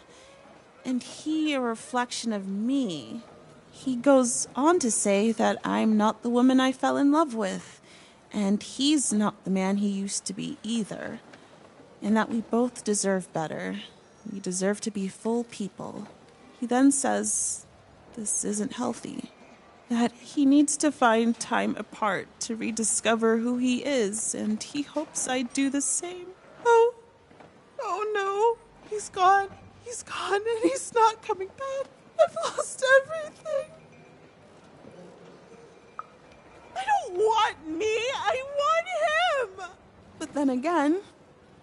and he a reflection of me. He goes on to say that I'm not the woman I fell in love with, and he's not the man he used to be either, and that we both deserve better. We deserve to be full people. He then says this isn't healthy, that he needs to find time apart to rediscover who he is, and he hopes I do the same. Oh no, he's gone, and he's not coming back. I've lost everything. I don't want me, I want him! But then again,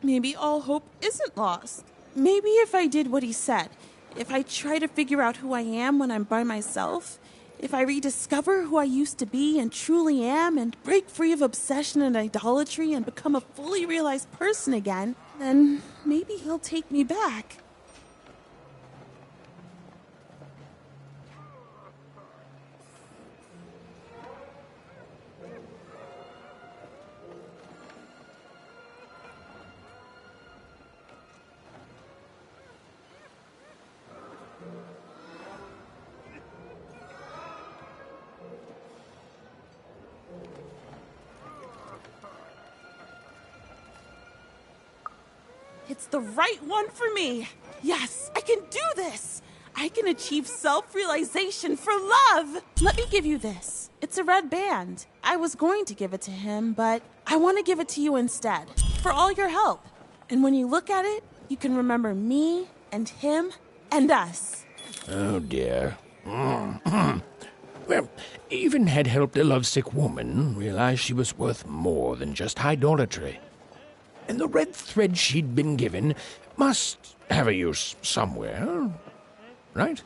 maybe all hope isn't lost. Maybe if I did what he said, if I try to figure out who I am when I'm by myself, if I rediscover who I used to be and truly am and break free of obsession and idolatry and become a fully realized person again, then maybe he'll take me back. It's the right one for me. Yes, I can do this. I can achieve self-realization for love. Let me give you this. It's a red band. I was going to give it to him, but I want to give it to you instead, for all your help. And when you look at it, you can remember me and him and us. Oh, dear. Well, even had helped a lovesick woman realize she was worth more than just idolatry. And the red thread she'd been given must have a use somewhere, right?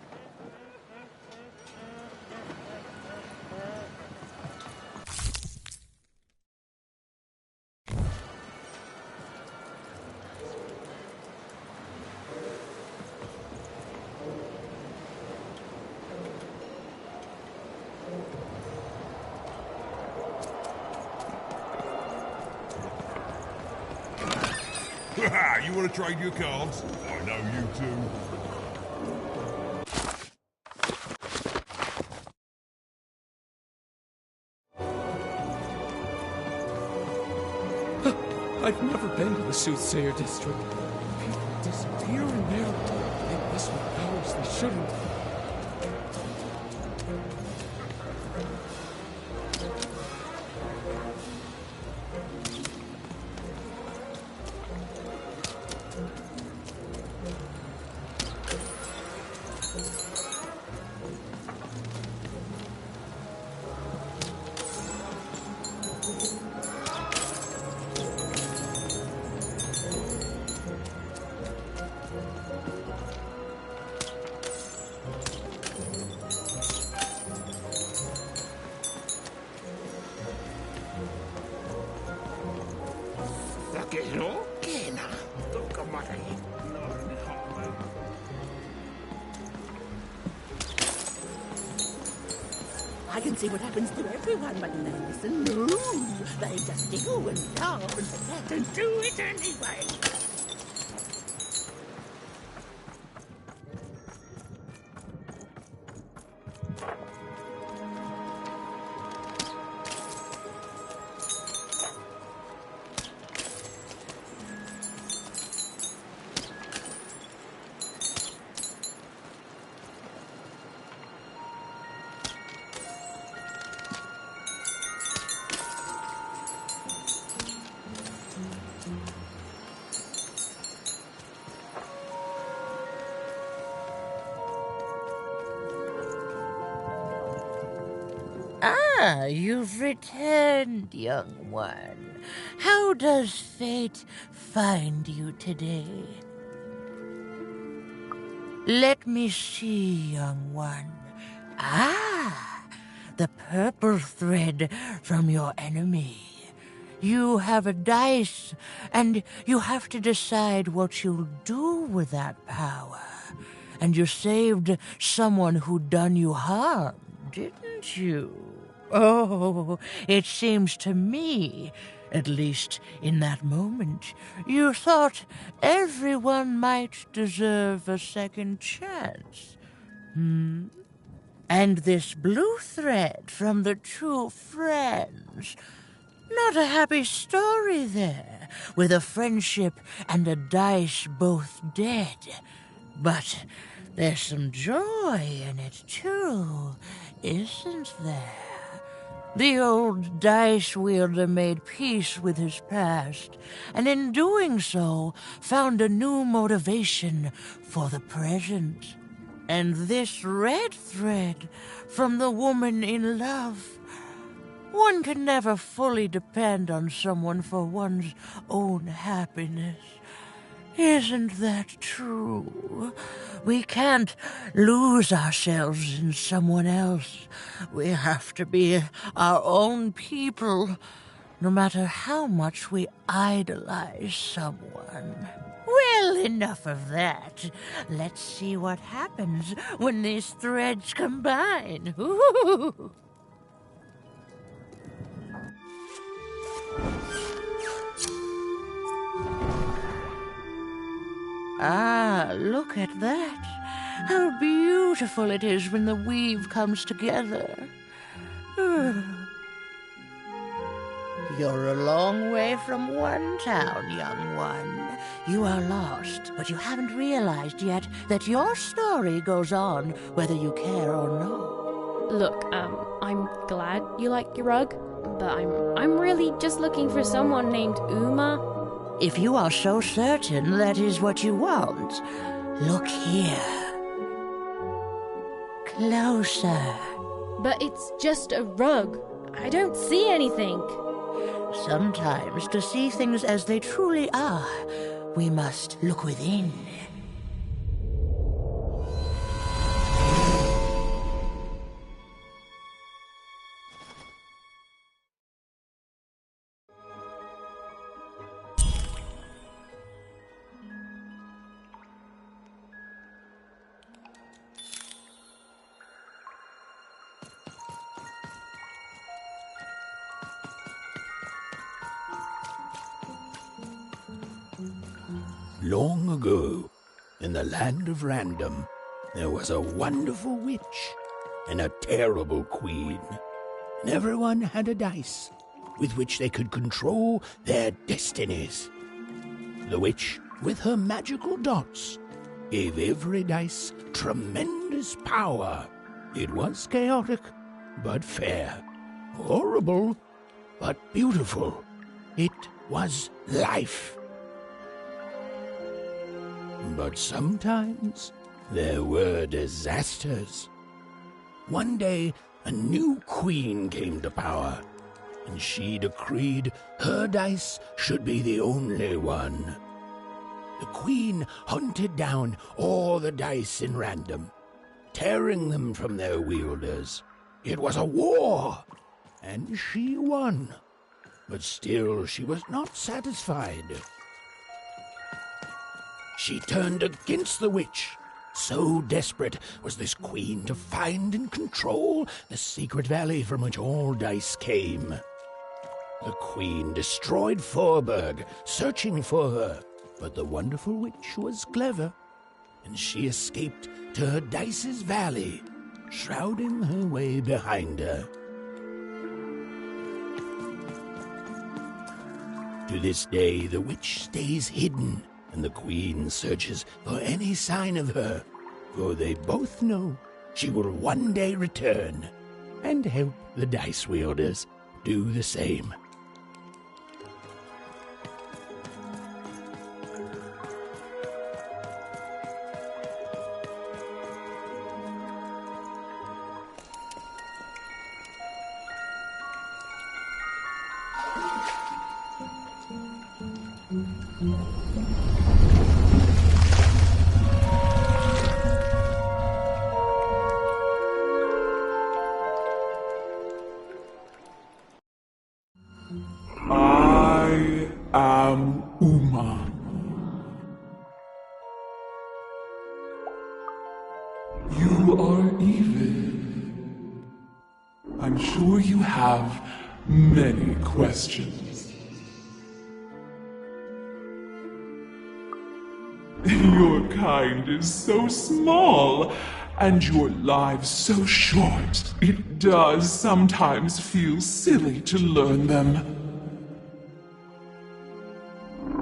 You want to trade your cards? I know you two. I've never been to the Soothsayer District. People disappear in there. They mess with powers they shouldn't. I can see what happens to everyone when they listen. No, they just giggle and laugh and forget and do it anyway. Ah, you've returned, young one. How does fate find you today? Let me see, young one. Ah, the purple thread from your enemy. You have a dice, and you have to decide what you'll do with that power. And you saved someone who'd done you harm, didn't you? Oh, it seems to me, at least in that moment, you thought everyone might deserve a second chance. And this blue thread from the two friends. Not a happy story there, with a friendship and a dice both dead. But there's some joy in it, too, isn't there? The old dice wielder made peace with his past, and in doing so, found a new motivation for the present. And this red thread from the woman in love. One can never fully depend on someone for one's own happiness. Isn't that true? We can't lose ourselves in someone else. We have to be our own people, no matter how much we idolize someone. Well, enough of that. Let's see what happens when these threads combine. Ooh. Ah, look at that. How beautiful it is when the weave comes together. You're a long way from one town, young one. You are lost, but you haven't realized yet that your story goes on whether you care or not. Look, I'm glad you like your rug, but I'm really just looking for someone named Uma. If you are so certain that is what you want, look here. Closer. But it's just a rug. I don't see anything. Sometimes, to see things as they truly are, we must look within. Long ago, in the land of Random, there was a wonderful witch and a terrible queen. And everyone had a dice with which they could control their destinies. The witch, with her magical dots, gave every dice tremendous power. It was chaotic, but fair. Horrible, but beautiful. It was life. But sometimes there were disasters. One day, a new queen came to power, and she decreed her dice should be the only one. The queen hunted down all the dice in Random, tearing them from their wielders. It was a war, and she won. But still she was not satisfied. She turned against the witch. So desperate was this queen to find and control the secret valley from which all dice came. The queen destroyed Forberg, searching for her, but the wonderful witch was clever, and she escaped to her dice's valley, shrouding her way behind her. To this day, the witch stays hidden, and the queen searches for any sign of her, for they both know she will one day return and help the dice wielders do the same. You are even. I'm sure you have many questions. Your kind is so small, and your lives so short, it does sometimes feel silly to learn them.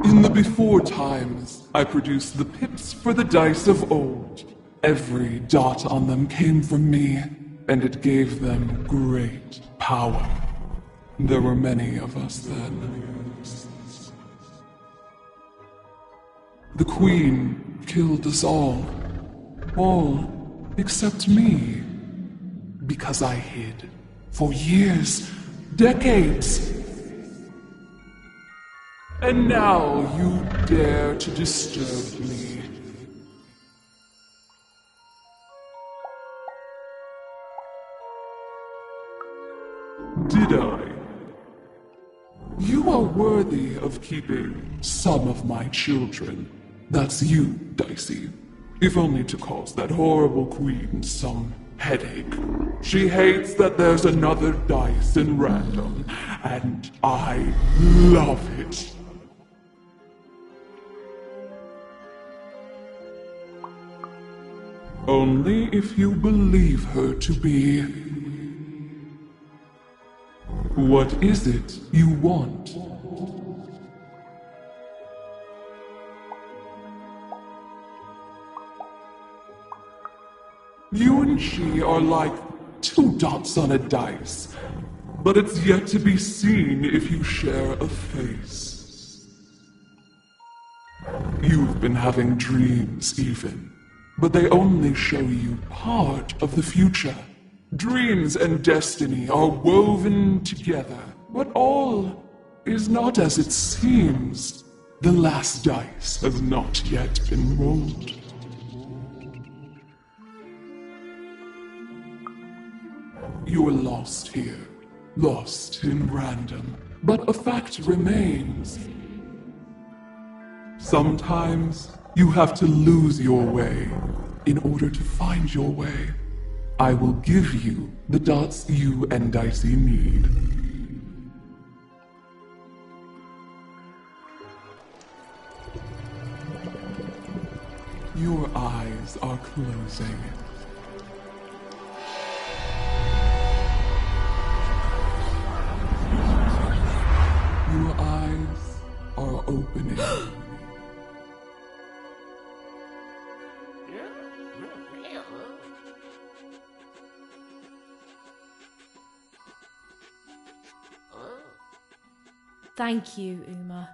In the before times, I produced the pips for the dice of old. Every dot on them came from me, and it gave them great power. There were many of us then. The Queen killed us all except me, because I hid for years, decades. And now you dare to disturb me. Did I? You are worthy of keeping some of my children. That's you, Dicey. If only to cause that horrible queen some headache. She hates that there's another dice in random, and I love it. Only if you believe her to be. What is it you want? You and she are like two dots on a dice, but it's yet to be seen if you share a face. You've been having dreams even, but they only show you part of the future. Dreams and destiny are woven together, but all is not as it seems. The last dice has not yet been rolled. You are lost here, lost in random, but a fact remains. Sometimes you have to lose your way in order to find your way. I will give you the dots you and Dicey need. Your eyes are closing. Your eyes are opening. Thank you, Uma.